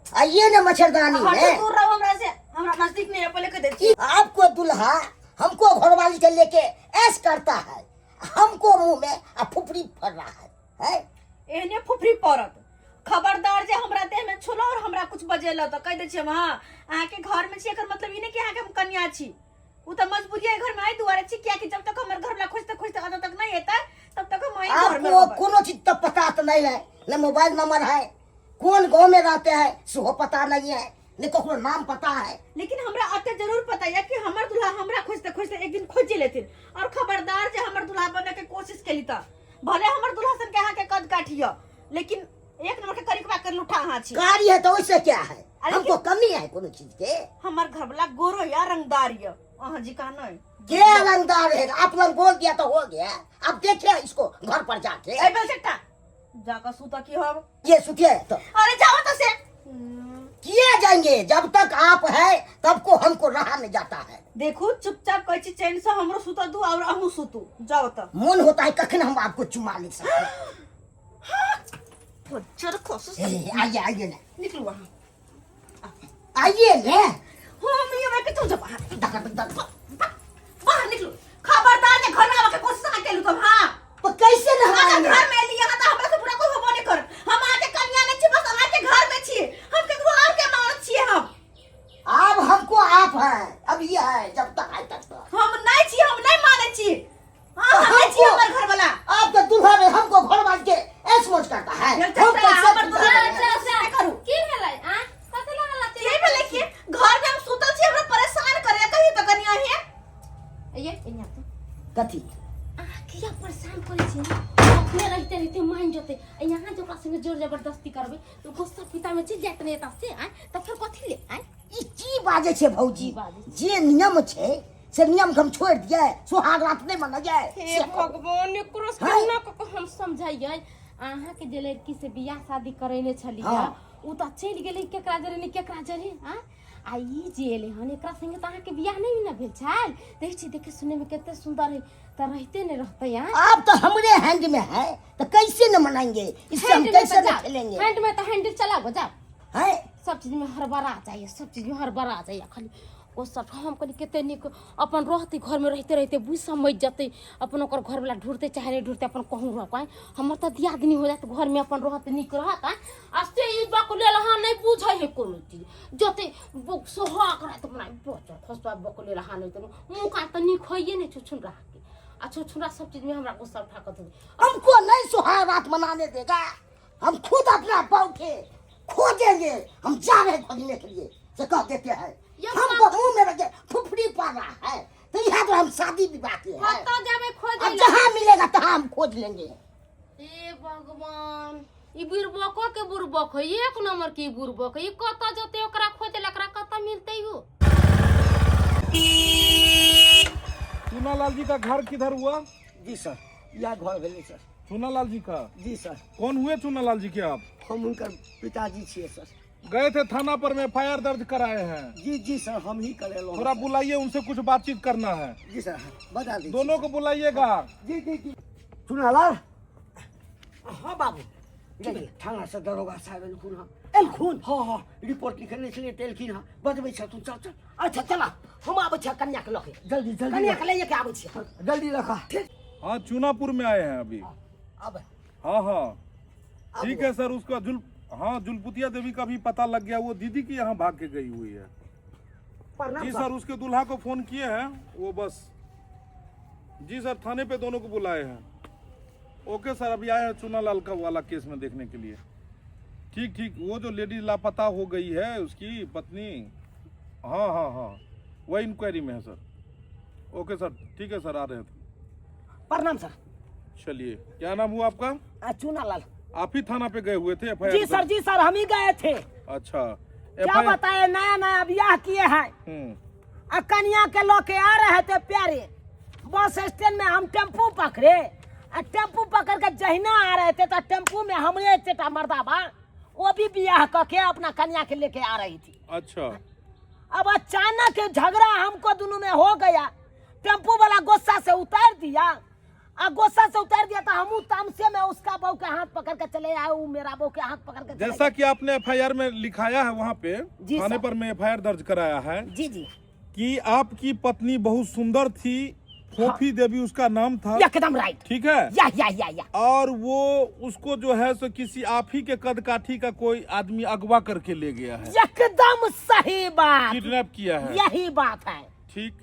आइए ना मच्छरदानी में दूर रहो हमरा से हमरा नजदीक नहीं है पहले कह देती आपको दुल्हा हमको घरवाली के लेके ऐश करता है हमको मुंह में फुफड़ी फर रहा है एहने फुफरी पड़त खबरदार जे हमरा देह में छुलो और हमरा कुछ बजेला तो कह दे छी हम हां अहाँ के घर में छी एकर मतलब ई नहीं कि अहाँ के हम कन्या छी उ तो मजबूरी है घर में आई दुआरे छी क्या कि जब तक हमर घर में खोजते खोजते अदा तक नहीं आता तब तक हम आई घर में आपको कोनो चीज तो पता तो नहीं है न मोबाइल नंबर है कौन गांव में रहते हैं सो पता नहीं है न कोई नाम पता है लेकिन हमरा अते जरूर पता है कि हमर दुल्हा हमरा खोजते खोजते एक दिन खोज लेथिन और खबरदार जे हमर दुल्हा बने के कोशिश केली त भले हमर दुल्हा सन के अहाँ के कद काटियो लेकिन एक नंबर के करिकवा कर लुठा अहाँ छी कार्य है तो उससे क्या है हमको कमी है कोनो चीज के हमर घरवाला गोरो या रंगदार या अहाँ जी का नहीं क्या रंगदार है आप लोग बोल दिया तो हो गया अब देखिए इसको घर पर जाके ए बेलचट्टा जाकर सूता की हम ये सुतिए तो अरे जाओ तो से किए जाएंगे जब तक आप है तब को हमको रहा नहीं जाता है देखो चुपचाप कोई चीज चैन से हमरो सूता दू और अहू सूतू जाओ तो मन होता है कखन हम आपको चुमा ले सकते फज्जर कोशिश हैं आइए आइए ना निकलो वहां आइए ना हम ये मैं के तू जा बाहर डक बाहर निकलो खबरदार ने घर में आके कोशिश ना केलू तुम हां तो कैसे ना अगर घर में लिया तो हमरा से पूरा कोई होबो नहीं कर हम आके कन्या नहीं छी बस आके घर में छी हम केकरो और के मानत छी हम अब हमको आप है अब ये है जब तक आए तक तो हम नहीं छी हम नहीं माने छी हां हम नहीं छी हमर घर वाला आपके दूल्हा में हमको घर वाल के ऐस मौज करता है हम हमर कैसे दूल्हा करू की भेलै आ कते लागल के भेले कि घर में हम सुतल छी हमरा परेशान करे कही तो कन्या है ये इन्या तो कथी किया परेशान करे छी अपने रहते रहते मान जते यहाँ जो ओकरा संगे जोर जबरदस्ती करबे तो गुस्सा पिता में छी जात नहीं से आ त फिर कथि ले आ ई की बाजे छे भौजी की बाजे जे नियम छे से नियम हम छोड़ दिए सुहाग रात नहीं मना जाए हे भगवान क्रॉस करना को हम समझाइए अहाँ के जे लड़की से बियाह शादी करैने छलिए हाँ। उ त चल गेलै केकरा जरे ने केकरा जरे हां आई जेले हन एकरा संगे त अहाँके बियाह नहीं ना भेल छाल देखे सुने में कितने सुंदर है त रहते नहीं रहते यहाँ आप तो हमारे हैंड में है तो कैसे न मनाएंगे इससे हम कैसे न खेलेंगे हैंड में तो हैंडल चला गो जाओ है सब चीज में हड़बड़ा चाहिए सब चीज में हड़बड़ा चाहिए खाली वो सब हम कनी केते निक अपन रहते घर में रहते रहते बुझ समझ जते अपन ओकर घर वाला ढूंढते चाहे नहीं ढूंढते अपन कहूँ रह पाए हमर तो दियादनी हो जाते घर में अपन रहते निक रहता अस्ते ई बकुले लहा नहीं पूछे है कोनो चीज जते सोहाग रहते बना बच्चा फसवा बकुले लहा नहीं तो मुंह का तो निक होइए नहीं छुछुन रह के आ छुछुना सब चीज में हमरा गुस्सा ठाकत है हमको नहीं सुहागरात मनाने देगा हम खुद अपना पाँव के खोजेंगे हम जा रहे खोजने के लिए से कह देते हैं हमको मुंह में रखे फुफड़ी पा रहा है तो यहाँ तो हम शादी विवाह के हैं तो जावे खोज अब जहाँ मिलेगा तहाँ हम खोज लेंगे ए भगवान ई बुरबको के बुरबक है एक नंबर की बुरबक है ई कत जते ओकरा खोजे लकरा कत मिलते हो चूनालाल जी का घर किधर हुआ? जी सर यह घर भेले सर। चूनालाल जी का? जी सर। कौन हुए चूनालाल जी के आप? हम उनका पिताजी छिए सर। गए थे थाना पर में एफआईआर दर्ज कराए हैं। जी जी सर हम ही करे लो। थोड़ा बुलाइए उनसे कुछ बातचीत करना है। जी सर बता दीजिए। दोनों को बुलाइएगा। जी जी जी चूनालाल। हाँ बाबू थाना से दरोगा साहब एलखुन हाँ रिपोर्ट लिखने के लिए तेलखिन हाँ बदबे छ तू चल चल अच्छा चला हम आबे छ कन्या के लके जल्दी जल्दी कन्या के लेके आबे छ जल्दी रखा ठीक। हाँ चूनापुर में आए हैं अभी। अब हाँ हाँ ठीक है सर। उसका जुलपुतिया देवी का भी पता लग गया। वो दीदी की यहाँ भाग के गई हुई है। जी सर उसके दूल्हा को फोन किए हैं वो बस। जी सर थाने पे दोनों को बुलाए हैं। ओके सर अभी आए हैं चूनालाल का वाला केस में देखने के लिए। ठीक ठीक वो जो लेडी लापता हो गई है उसकी पत्नी हाँ हाँ हाँ वही इंक्वायरी में है सर। ओके सर ठीक है सर आ रहे थे। प्रणाम सर। चलिए क्या नाम हुआ आपका? चूनालाल। आप ही थाना पे गए हुए थे एफआईआर? जी सर हम ही गए थे। अच्छा क्या बताए नया नया ब्याह किए हैं कन्या के लके आ रहे थे प्यारे बस स्टैंड में हम टेम्पू पकड़े टेम्पू पकड़ के जहिना आ रहे थे तो टेम्पू में हमरे चेटा मर्दाबा वो भी ब्याह करके अपना कन्या के लेके आ रही थी। अच्छा अब अचानक झगड़ा हमको दोनों में हो गया। टेम्पू वाला गुस्सा से उतार दिया गुस्सा से उतार दिया तो हम तामसे में उसका बहू के हाथ पकड़ के चले आए वो मेरा बहू के हाथ पकड़ के जैसा कि आपने एफआईआर में लिखाया है वहाँ पे थाने पर में एफआईआर दर्ज कराया है जी जी कि आपकी पत्नी बहुत सुंदर थी फोफी देवी उसका नाम था। एकदम राइट ठीक है या और वो उसको जो है सो किसी आप ही के कद काठी का कोई आदमी अगवा करके ले गया है। एकदम सही बात किडनैप किया है। यही बात है। ठीक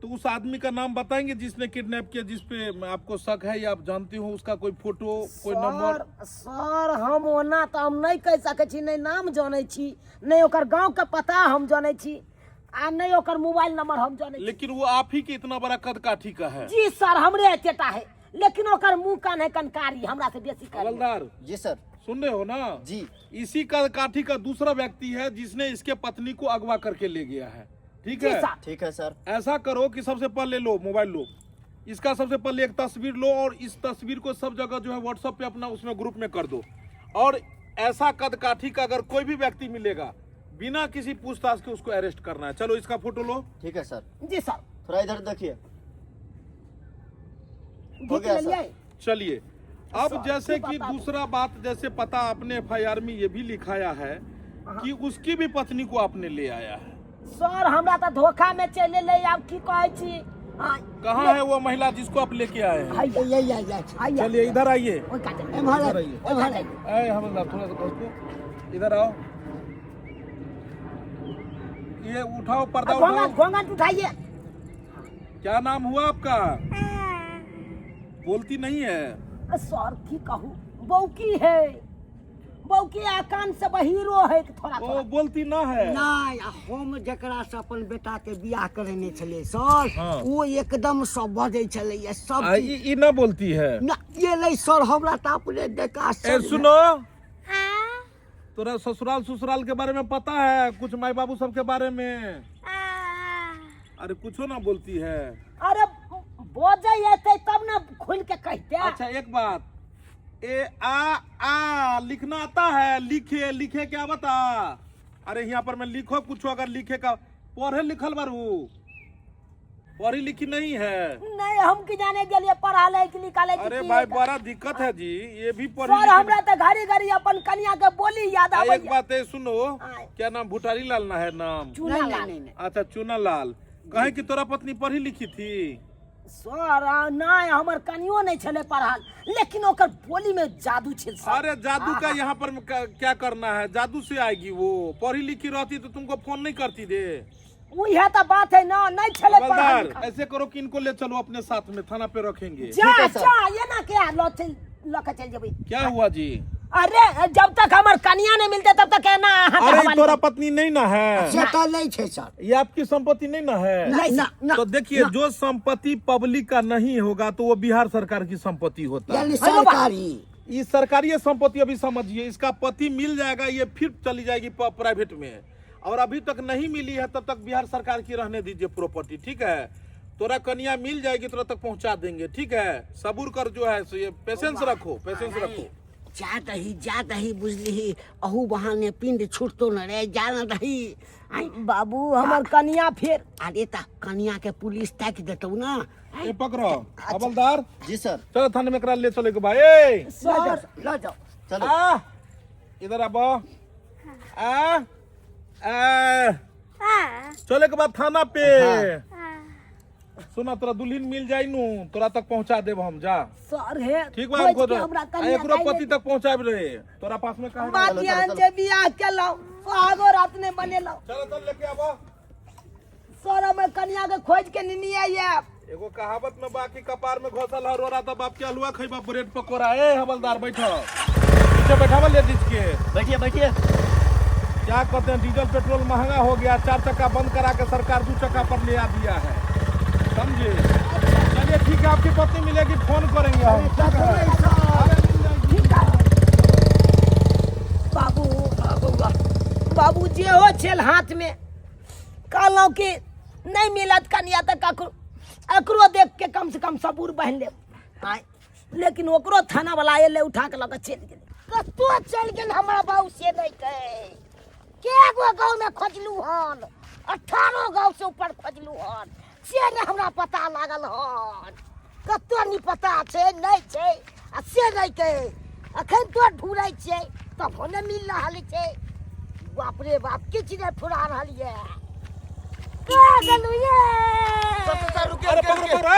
तो उस आदमी का नाम बताएंगे जिसने किडनैप किया जिसपे आपको शक है या आप जानते हो उसका कोई फोटो कोई नंबर? सर हम ओना तो हम नहीं कह सके छी नहीं नाम जाने छी नहीं ओकर गांव का पता हम जाने छी आ नहीं ओकर मोबाइल नंबर हम जाने छी। लेकिन वो आप ही के इतना बड़ा कद काठी का है। जी सर हमरे चेता है लेकिन ओकर मुंह कान है कनकारी हमरा से बेसी कर। हवलदार जी सर सुन रहे हो ना जी इसी कद काठी का दूसरा व्यक्ति है जिसने इसके पत्नी को अगवा करके ले गया है। ठीक है ठीक है सर। ऐसा करो कि सबसे पहले लो मोबाइल लो इसका सबसे पहले एक तस्वीर लो और इस तस्वीर को सब जगह जो है व्हाट्सएप पे अपना उसमें ग्रुप में कर दो और ऐसा कद काठी का अगर कोई भी व्यक्ति मिलेगा बिना किसी पूछताछ के उसको अरेस्ट करना है। चलो इसका फोटो लो। ठीक है सर। जी सर थोड़ा इधर देखिए हो गया सर। चलिए अब जैसे कि दूसरा बात जैसे पता आपने एफआईआर में ये भी लिखाया है कि उसकी भी पत्नी को आपने ले आया है। सर हमरा तो धोखा में चले ले आप की कहै छी। कहाँ है वो महिला जिसको आप लेके आए हैं? चलिए इधर आइए। हवलदार थोड़ा सा इधर आओ। ये उठाओ पर्दा उठाओ। घोंघट उठाइए। क्या नाम हुआ आपका? बोलती नहीं है। सर की कहूँ बौकी है बौकी आकान से बहिरो है थोड़ा वो बोलती ना है। नहीं हम जकरा से अपन बेटा के बियाह करने छले सर वो एकदम सब बजे छले सब ई ना बोलती है ना ये ले सर हमरा त अपने देखा ए सुनो तोरा ससुराल के बारे में पता है कुछ माई बाबू सब के बारे में? अरे कुछो ना बोलती है। अरे बोझे तब ना खुल के कहते। अच्छा एक बात ए आ लिखना आता है? लिखे क्या बता? अरे यहाँ पर मैं लिखो कुछ अगर लिखे का पढ़े लिखल बारू पढ़ी लिखी नहीं है। नहीं हम की जाने के लिए पढ़ा ले कि निकाले अरे भाई बड़ा दिक्कत है जी, ये भी पढ़ी सर हमरा तो घड़ी घड़ी अपन कन्या के बोली याद आवे। एक बात है सुनो, क्या नाम भुटारी लाल ना है नाम? नहीं अच्छा चूना लाल, कहे कि तोरा पत्नी पढ़ी लिखी थी? सर नहीं हमर कनियो नहीं छले पढ़ल, लेकिन ओकर बोली में जादू छे सर। अरे जादू का यहाँ पर क्या करना है, जादू से आएगी वो। पढ़ी लिखी रहती तो तुमको फोन नहीं करती दे। वही तो बात है ना, नहीं छले पढ़ल। ऐसे करो कि इनको ले चलो अपने साथ में, थाना पे रखेंगे। जा ये ना क्या लके चल जेबी। क्या हुआ जी? अरे जब तक हमार कन्या नहीं मिलते तब तक कहना। अरे तोरा पत्नी नहीं ना है? नहीं छे सर, ये आपकी संपत्ति नहीं ना है? नहीं तो देखिए जो संपत्ति पब्लिक का नहीं होगा तो वो बिहार सरकार की संपत्ति होता है। सरकारी ये सरकारी संपत्ति अभी समझिए, इसका पति मिल जाएगा ये फिर चली जाएगी प्राइवेट में, और अभी तक नहीं मिली है तब तक बिहार सरकार की रहने दीजिए प्रॉपर्टी, ठीक है? तोरा कन्या मिल जाएगी तोरा तक पहुंचा देंगे, ठीक है? सबूर कर जो है ये पेशेंस रखो, पेशेंस रखो। जा दही बुझली अहू बहाने पिंड छूटतो न रे, जा न दही। बाबू हमार कन्या फिर अरे ता कन्या के पुलिस ताक देतो ना। ये पकड़ो हवलदार जी सर। चलो थाने में करा ले चले को भाई। ए सर लो जाओ चलो आ इधर आबो। आ चले के बाद थाना पे। सुना तोरा दुल्हन मिल जाई नु, तोरा तक पहुंचा देब हम, जा सर है ठीक बा? हमको एकरो पति तक पहुंचाब रे, तोरा पास में कहां? बातियां जे बियाह केलौ आगो रात ने बनेलौ। चलो चल लेके आबो। सर हम कन्या के खोज के निनी आइए। एगो कहावत में बाकी कपार में घोसल हर रोरा तब बाप के हलवा खइबा ब्रेड पकोड़ा। ए हवलदार बैठो, पीछे बैठावा ले दीज के। बैठिए बैठिए। क्या कहते हैं, डीजल पेट्रोल महंगा हो गया, 4 चक्का बंद करा के सरकार 2 चक्का पर ले आ दिया है, समझे? चलिए ठीक है, आपकी पत्नी मिलेगी फोन करेंगे हम। बाबू जे हो छेल हाथ में कहलौ कि नहीं मिलत कन्या तक एकरो देख के कम से कम सबूर बहन ले। लेकिन ओकरो थाना वाला ले उठा के लगे चल गेल। कतो चल गेल हमरा बाबू से नहीं कहे के गो गांव में खोजलू हन, 18 गांव से ऊपर खोजलू हन, से ने हमरा पता लागल हन। कतो नहीं पता छे नहीं छे आ से नहीं कहे अखन तो ढूंढै छे तब होने मिल रहल छे। बाप रे बाप किछ ने फुरा रहल ये का गलू ये। अरे पकड़ो पकड़ो,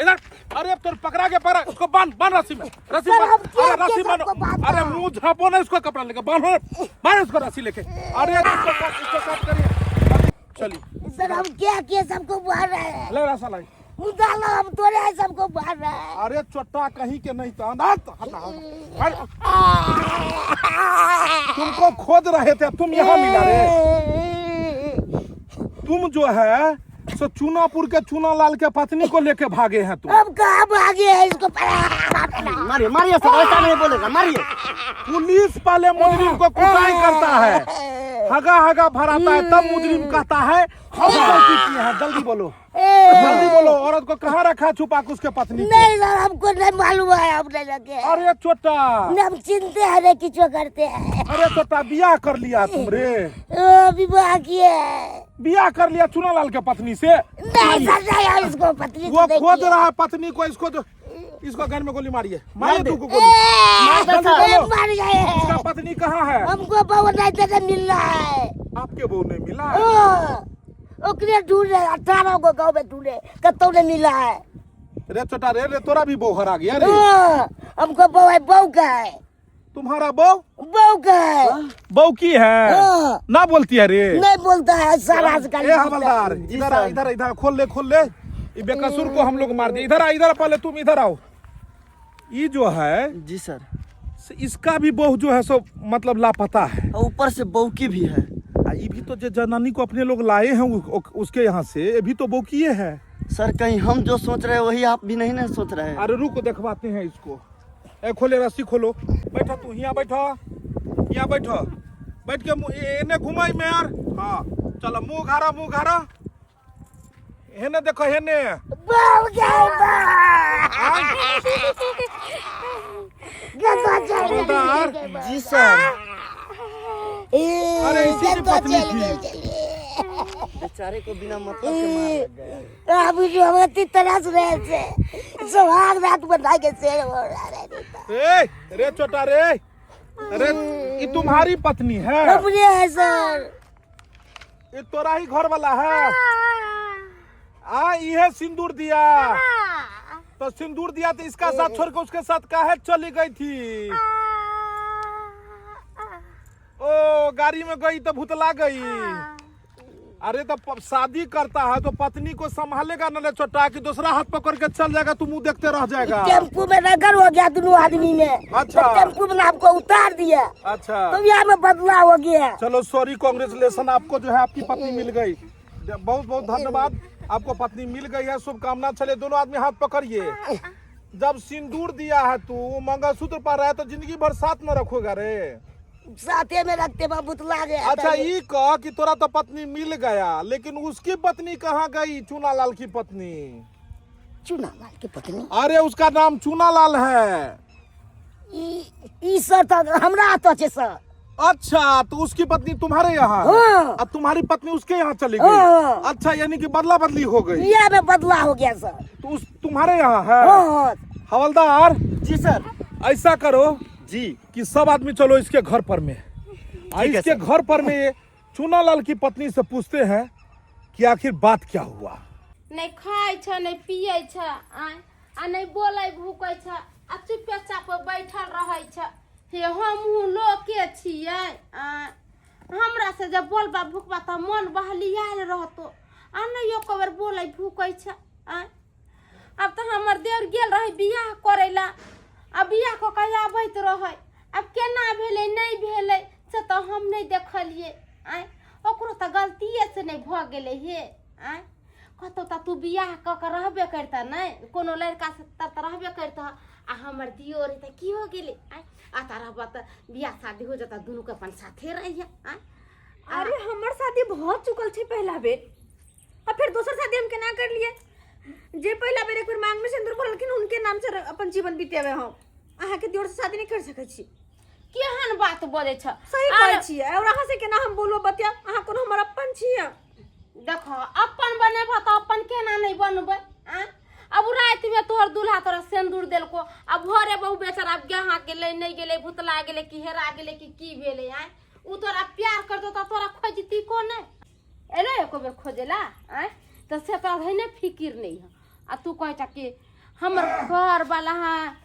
इधर। अरे अब तो पकड़ा के पकड़ा, उसको बांध रस्सी में, रस्सी बांध। अरे रस्सी बांधो, अरे मुंह झापो ना, इसको कपड़ा लेके बांधो, मारो इसको रस्सी लेके। अरे इसको काट करिए, चलिए। सर हम क्या सबको मार रहे हैं, ले रस्सा लाई। उदालो हम तोरे सबको मार रहे हैं। अरे चोट्टा कहीं के नहीं था, तुमको खोज रहे थे, तुम यहाँ मिला रे। तुम जो है सो चूनापुर के चूना लाल के पत्नी को लेके भागे हैं तुम। हम कहाँ भागे हैं, इसको मारिए मारिए सर, ऐसा नहीं बोलेगा, मारिए। पुलिस पहले मुजरिम को कुटाई करता है, हगा हगा भराता है, तब मुजरिम कहता है हम गलती किए हैं। जल्दी बोलो, जल्दी बोलो, औरत को कहाँ रखा छुपा के उसके पत्नी को? नहीं सर हमको नहीं मालूम है, हमने लगे। अरे चोटा, हम चिंते हैं रे किचो करते हैं। अरे चोटा बियाह कर लिया तुम रे? विवाह किए, बियाह कर लिया चूनालाल के पत्नी से? नहीं सर नहीं, इसको पत्नी वो खोज रहा है पत्नी को, इसको जो इसको घर में गोली मारिए, मारिए तू को गोली। मार गए। इसका पत्नी कहाँ है? हमको बहू नहीं देने मिल रहा है। आपके बहू नहीं मिला? ओकरे ढूंढ रहे, 18 को गाँव में ढूंढे, कतो नहीं मिला है। रे छोटा रे तोरा भी बहू हरा गया रे। हमको बहू है, बहू का है। तुम्हारा बहू? बहू का है। बहू की है ना बोलती है रे? नहीं बोलता है सारा से। ए हवलदार, इधर इधर इधर खोल ले ये बेकसूर को हम लोग मार दिए। इधर आ, इधर पहले तुम इधर आओ। ये जो है जी सर, इसका भी बहू जो है सो मतलब लापता है, ऊपर से बहू की भी है। ये भी तो जो जनानी को अपने लोग लाए हैं उसके यहाँ से, ये भी तो बहू किए है। सर कहीं हम जो सोच रहे हैं वही आप भी नहीं ना सोच रहे हैं। अरे रुको देखवाते हैं इसको। ए खोले, रस्सी खोलो। बैठो तू, यहाँ बैठो, यहाँ बैठो, बैठ के इन्हें घुमाई में यार। हाँ चलो, मुँह घारा हेने देखो, हेने। जी सर। अरे इसी आपकी पत्नी थी। बेचारे को बिना मतलब के मार अभी जो हम इतनी तरस रहे थे सुहाग रात बता के शेर हो रहा है। रे छोटा रे, अरे ये तुम्हारी पत्नी है? अपने है सर। ये तोरा ही घर वाला है? ये सिंदूर दिया तो सिंदूर दिया तो इसका साथ छोड़ के उसके साथ काहे चली गई थी? ओ गाड़ी में गई तो भुतला गई। अरे तो शादी करता है तो पत्नी को संभालेगा न रे छोटा, कि दूसरा हाथ पकड़ के चल जाएगा, तू मुंह देखते रह जाएगा। टेम्पू में रगड़ हो गया दोनों आदमी में। अच्छा। तो टेम्पू में आपको उतार दिया। अच्छा, तो यहाँ में बदला हो गया। चलो सॉरी, कांग्रेचुलेशन, आपको जो है आपकी पत्नी मिल गई। बहुत बहुत धन्यवाद, आपको पत्नी मिल गई है, शुभकामना। चले दोनों आदमी हाथ पकड़िए। जब सिंदूर दिया है तू मंगलसूत्र पर रहा है तो जिंदगी भर साथ में रखोगा रे? साथे में रखते बुतला गया। अच्छा ये कह कि तोरा तो पत्नी मिल गया, लेकिन उसकी पत्नी कहाँ गई? चूनालाल की पत्नी। चूनालाल की पत्नी? अरे उसका नाम चूनालाल है। सर हमरा तो अच्छे सर। अच्छा, तो उसकी पत्नी तुम्हारे यहाँ है? हाँ। अब तुम्हारी पत्नी उसके यहाँ चली गई? हाँ। अच्छा, यानी कि बदला बदली हो गई? ये में बदला हो गया सर। तो तुम्हारे यहाँ है? हाँ। हवलदार जी सर। ऐसा करो जी कि सब आदमी चलो इसके घर पर में। इसके घर पर में चूनालाल की पत्नी से पूछते हैं कि आखिर बात क्या हुआ। नहीं खाए छ, नहीं पिए छ, आ नहीं बोले भूखे छ, आ चुपे चाप बैठल रहे छ। हे हम लोग के छिए, हमरा से जब बोलबा भूखबा त मन बहलियाल रहतो, आ नहीं यो कबर बोले भूखे छ। अब तो हमर देवर गेल रहे बियाह करेला, अब बियाह को कहिया आबैत रहे, अब केना भेले नहीं भेले से तो हम नहीं देखलिए। ओकरो तो गलतिये से नहीं भ गेले हे। कतो त तू बियाह क के रहबे करता नहीं, कोनो लड़का से त रहबे करता, आ हमर दियोर त की हो गेले? आ तारा बात बियाह शादी हो जाता, दोनों के अपन साथे रहिए। अरे हमर शादी बहुत चुकल छे पहला बेर, और फिर दूसर शादी हम केना कर लिए? जे पहला बेर एक बार मांग में सिंदूर भरलखिन उनके नाम से अपन जीवन बितेबे हम। अहाँ के दियोर से शादी नहीं कर सकै छी। केहन बात बोले छ? सही कहै छी। और अहाँ से केना हम बोलबो बतिया? अहाँ कोनो हमर अपन छी। देखो अपन बनेबा त अपन केना नहीं बनबे? अब रात में तोहर दूल्हा तोरा सिंदूर देलको, अब भोरे बहु बेचारा गहा गेले नहीं गेले, भुतला गेले कि हेरा गेले कि की भेले? उ तोरा प्यार करतो त तोरा खोजती को नहीं? एले एको बेर खोजेला? तो से तो है फिकिर नहीं है। आ तू कहता कि हमर घर वाला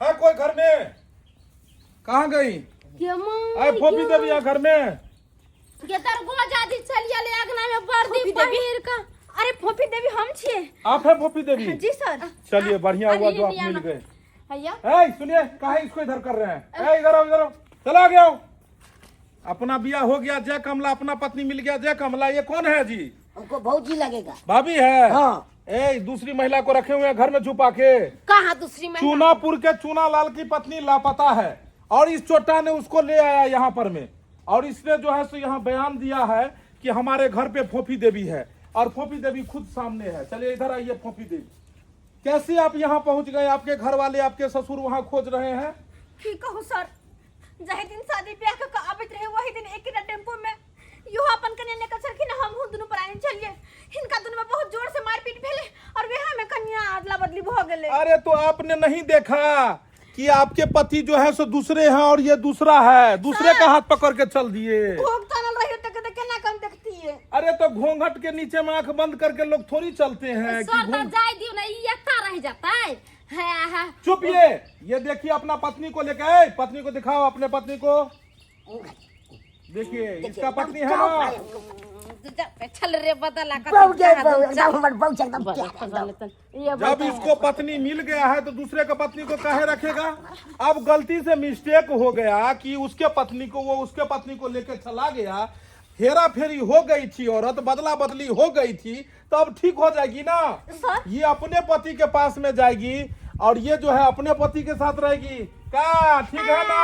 है कोई घर में? कहाँ गई? के मां आए फोपी देवी यहाँ घर में? के तर गोजादी चलिया ले अगना में वर्दी पहिर का। अरे फोपी देवी हम छिए। आप है फोपी देवी? जी सर। चलिए बढ़िया हुआ जो आप मिल गए। भैया सुनिए, काहे इसको इधर कर रहे हैं? इधर आओ, इधर आओ, चला गया। अपना बिया हो गया, जय कमला, अपना पत्नी मिल गया, जय कमला। ये कौन है जी? हमको भौजी लगेगा। भाभी है? हाँ। दूसरी महिला को रखे हुए हैं घर में छुपा के। कहाँ दूसरी महिला? चूनापुर के चूनालाल की पत्नी लापता है, और इस चोटा ने उसको ले आया यहाँ पर में, और इसने जो है सो यहाँ बयान दिया है कि हमारे घर पे फोफी देवी है, और फोफी देवी खुद सामने है। चलिए इधर आइए फोफी देवी। कैसे आप यहाँ पहुँच गए? आपके घर वाले, आपके ससुर वहाँ खोज रहे हैं? की कहू सर, जही दिन शादी ब्याह के आबत रहे वही दिन एक ही टेम्पो में यो अपन कन्या निकल सरखिन, हम दोनों प्राणी चलिए। इनका दोनों में बहुत जोर से मारपीट भेले, और वेहा में कन्या अदला बदली भ गेले। अरे तो आपने नहीं देखा कि आपके पति जो है सो दूसरे हैं और ये दूसरा है, दूसरे का हाथ पकड़ के चल दिए। भोग तनल रही तक केना कम देखती है? अरे तो घूंघट के नीचे में आंख बंद करके लोग थोड़ी चलते हैं कि सर तो जाय दियो ना, ये एकता रह जाता है। चुप। ये देखिए अपना पत्नी को लेकर, पत्नी को दिखाओ, अपने पत्नी को देखिए। इसका पत्नी है ना? चल रे बदला जब इसको पत्नी मिल गया है तो दूसरे का पत्नी को काहे रखेगा? अब गलती से मिस्टेक हो गया कि उसके पत्नी को, वो उसके पत्नी को लेकर चला गया, हेरा फेरी हो गई थी, औरत बदला बदली हो गई थी, तो अब ठीक हो जाएगी ना? ये अपने पति के पास में जाएगी, और ये जो है अपने पति के साथ रहेगी। क्या ठीक है ना?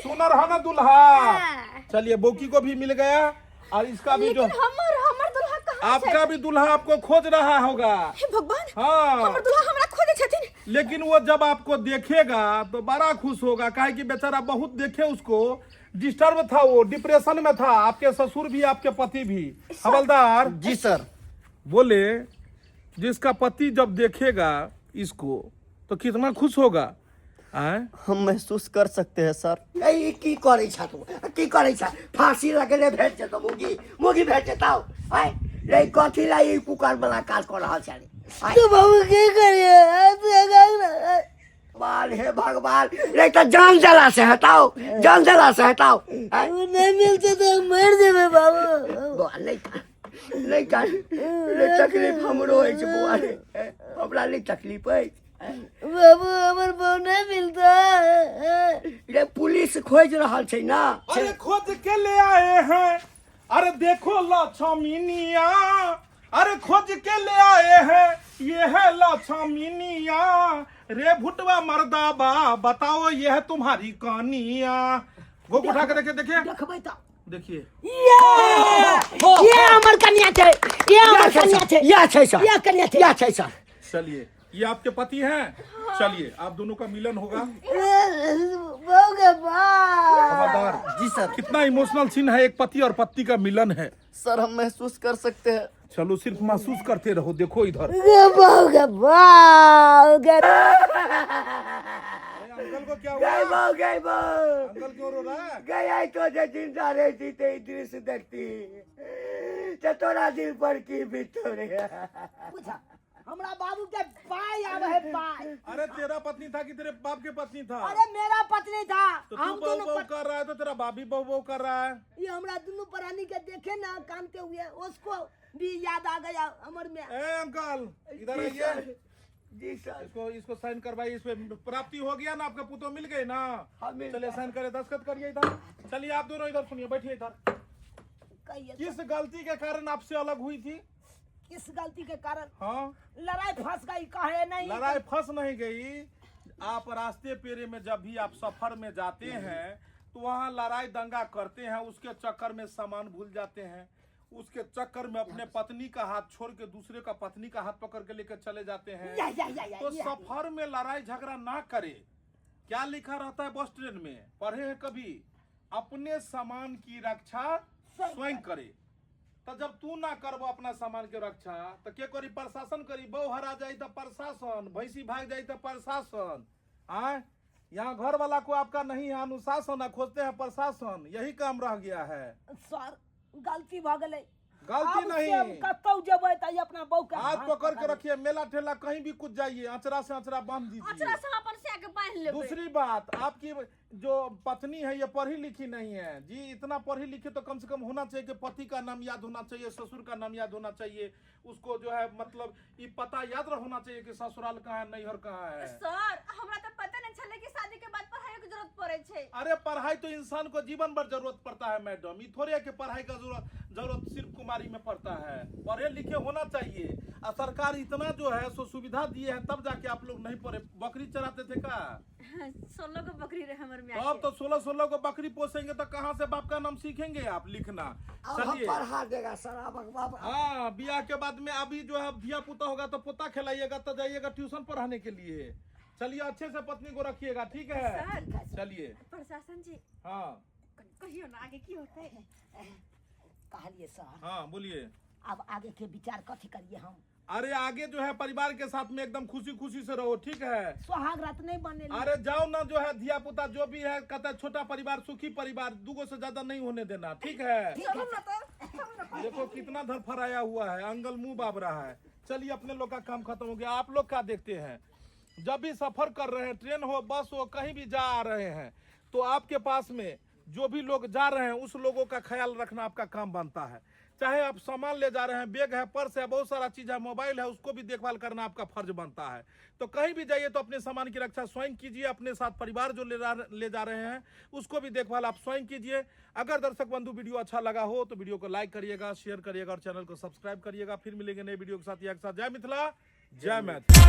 सुनर है ना दुल्हा? चलिए बोकी को भी मिल गया, और इसका भी जो हमर दुल्हा कहाँ आपका भी दुल्हा आपको खोज रहा होगा। हे भगवान, हाँ। हमर दुल्हा हमरा खोजे छथिन। लेकिन वो जब आपको देखेगा तो बड़ा खुश होगा, काहे कि बेचारा बहुत देखे उसको डिस्टर्ब था, वो डिप्रेशन में था, आपके ससुर भी आपके पति भी। हवलदार जी सर। बोले जिसका पति जब देखेगा इसको तो कितना खुश होगा। हम महसूस कर सकते हैं सर। की करे छ तू, की करे छ? फांसी लगेले भेट जेतो, मुगी भेट जेतो। है रे कथी लाई पुकार वाला काज कर रहल छ? तो बाबू की करिए? भगवान हे भगवान, रे तो जान जला से हटाओ, जान जला से हटाओ। नहीं मिलते तो मर जेबे बाबू। बुआ नहीं कर रे, तकलीफ हमरो होय छै बुआ रे, हमरा ले तकलीफ है बाबू, हमर बहू नहीं मिलता। रे पुलिस खोज रहल छै ना। अरे खोज के ले आए हैं, अरे देखो लक्ष्मीनिया, अरे खोज के ले आए हैं, ये है लक्ष्मीनिया। रे भुटवा मर्दाबा बताओ ये है तुम्हारी कहानिया। वो उठा के देखिए, देखबै त देखिए ये हमर कन्या छै, ये हमर कन्या छै, या छै सर, ये कन्या छै, या छै सर। चलिए ये आपके पति हैं, चलिए आप दोनों का मिलन होगा। बहू के पास। खबरदार जी सर। कितना इमोशनल सीन है, एक पति और पत्नी का मिलन है। सर हम महसूस कर सकते हैं। चलो सिर्फ महसूस करते रहो, देखो इधर बहू के पास। अंकल को क्या गई हुआ? बहू, गई बहू, अंकल क्यों रो रहा है? गई आई तो जे जिंदा रहती ते दृश्य देखती, ते तोरा दिल पर की बीतोरे। हमरा बाबू के पाई आवे है पाई। अरे तेरा पत्नी था कि तेरे बाप के पत्नी था? अरे मेरा पत्नी था। तो तू हम बहू दोनों बहू कर रहा है तो तेरा बाप भी बहू बहू कर रहा है। ये हमरा दोनों प्राणी के देखे ना कामते हुए, उसको भी याद आ गया अमर में। ए अंकल इधर आइए, जी सर। इसको साइन करवाइए, इसमें प्राप्ति हो गया ना, आपका पुतो मिल गए ना। हाँ, मिल चलिए गया। साइन करिए, दस्तखत करिए इधर। चलिए आप दोनों इधर सुनिए, बैठिए इधर। कहिए किस गलती के कारण आपसे अलग हुई थी? किस गलती के कारण हाँ लड़ाई फंस गई, कहे नहीं। लड़ाई फंस नहीं गई। आप रास्ते पेरे में जब भी आप सफर में जाते हैं तो वहाँ लड़ाई दंगा करते हैं, उसके चक्कर में सामान भूल जाते हैं, उसके चक्कर में अपने पत्नी का हाथ छोड़ के दूसरे का पत्नी का हाथ पकड़ के लेकर चले जाते हैं। तो सफर में लड़ाई झगड़ा ना करे। क्या लिखा रहता है बस ट्रेन में, पढ़े हैं कभी? अपने सामान की रक्षा स्वयं करे। तो जब तू ना करबो अपना सामान के रक्षा तो के करी? प्रशासन करी। बहू हरा जाई तो प्रशासन, भैंसी भाग जाई तो प्रशासन। आए यहाँ घर वाला को आपका नहीं है अनुशासन, खोजते हैं प्रशासन। यही काम रह गया है सर। गलती भ गई, गलती नहीं। कतौ जेबै त अपना बहू के हाथ पकड़ के रखिए, मेला ठेला कहीं भी कुछ जाइए, अचरा से अचरा बांध अचरा दीजिए। से अपन से आके बांध लेबे। दूसरी बात, आपकी जो पत्नी है ये पढ़ी लिखी नहीं है जी। इतना पढ़ी लिखी तो कम से कम होना चाहिए कि पति का नाम याद होना चाहिए, ससुर का नाम याद होना चाहिए, उसको जो है मतलब ये पता याद होना चाहिए कि ससुराल कहाँ है, नैहर कहाँ है। सर हमरा तो पता नहीं चले कि शादी के बाद पढ़ाई की जरूरत पड़े छे। अरे पढ़ाई तो इंसान को जीवन भर जरूरत पड़ता है मैडम। ये थोड़ी है कि पढ़ाई का जरूरत सिर्फ कुमारी में पड़ता है। पढ़े लिखे होना चाहिए। और सरकार इतना जो है सो सुविधा दिए है, तब जाके आप लोग नहीं पढ़े। बकरी चराते थे का? 16 को बकरी रहे हमर में। अब तो 16 को बकरी पोसेंगे तो कहाँ से बाप का नाम सीखेंगे आप लिखना? चलिए पढ़ा देगा सर आप बाबा। हाँ, ब्याह के बाद में अभी जो है धिया पुता होगा तो पोता खिलाइएगा, तो जाइएगा ट्यूशन पढ़ाने के लिए। चलिए अच्छे से पत्नी को रखिएगा, ठीक है? चलिए प्रशासन जी हाँ कहियो ना आगे की होते है। कहलिए सर। हाँ बोलिए। अब आगे के विचार कथी करिए हम? अरे आगे जो है परिवार के साथ में एकदम खुशी खुशी से रहो, ठीक है? सुहाग रात नहीं बने। अरे जाओ ना, जो है धिया पुता जो भी है कहता है छोटा परिवार सुखी परिवार, दूगो से ज्यादा नहीं होने देना, ठीक है? देखो कितना धरफराया हुआ है, अंगल मुंह बाब रहा है। चलिए अपने लोग का काम खत्म हो गया। आप लोग क्या देखते हैं, जब भी सफर कर रहे हैं, ट्रेन हो बस हो कहीं भी जा रहे हैं, तो आपके पास में जो भी लोग जा रहे हैं उस लोगों का ख्याल रखना आपका काम बनता है। चाहे आप सामान ले जा रहे हैं, बैग है, पर्स है, बहुत सारा चीज है, मोबाइल है, उसको भी देखभाल करना आपका फर्ज बनता है। तो कहीं भी जाइए तो अपने सामान की रक्षा स्वयं कीजिए। अपने साथ परिवार जो ले जा रहे हैं उसको भी देखभाल आप स्वयं कीजिए। अगर दर्शक बंधु वीडियो अच्छा लगा हो तो वीडियो को लाइक करिएगा, शेयर करिएगा और चैनल को सब्सक्राइब करिएगा। फिर मिलेंगे नए वीडियो के साथ। जय मिथिला, जय मैथिली।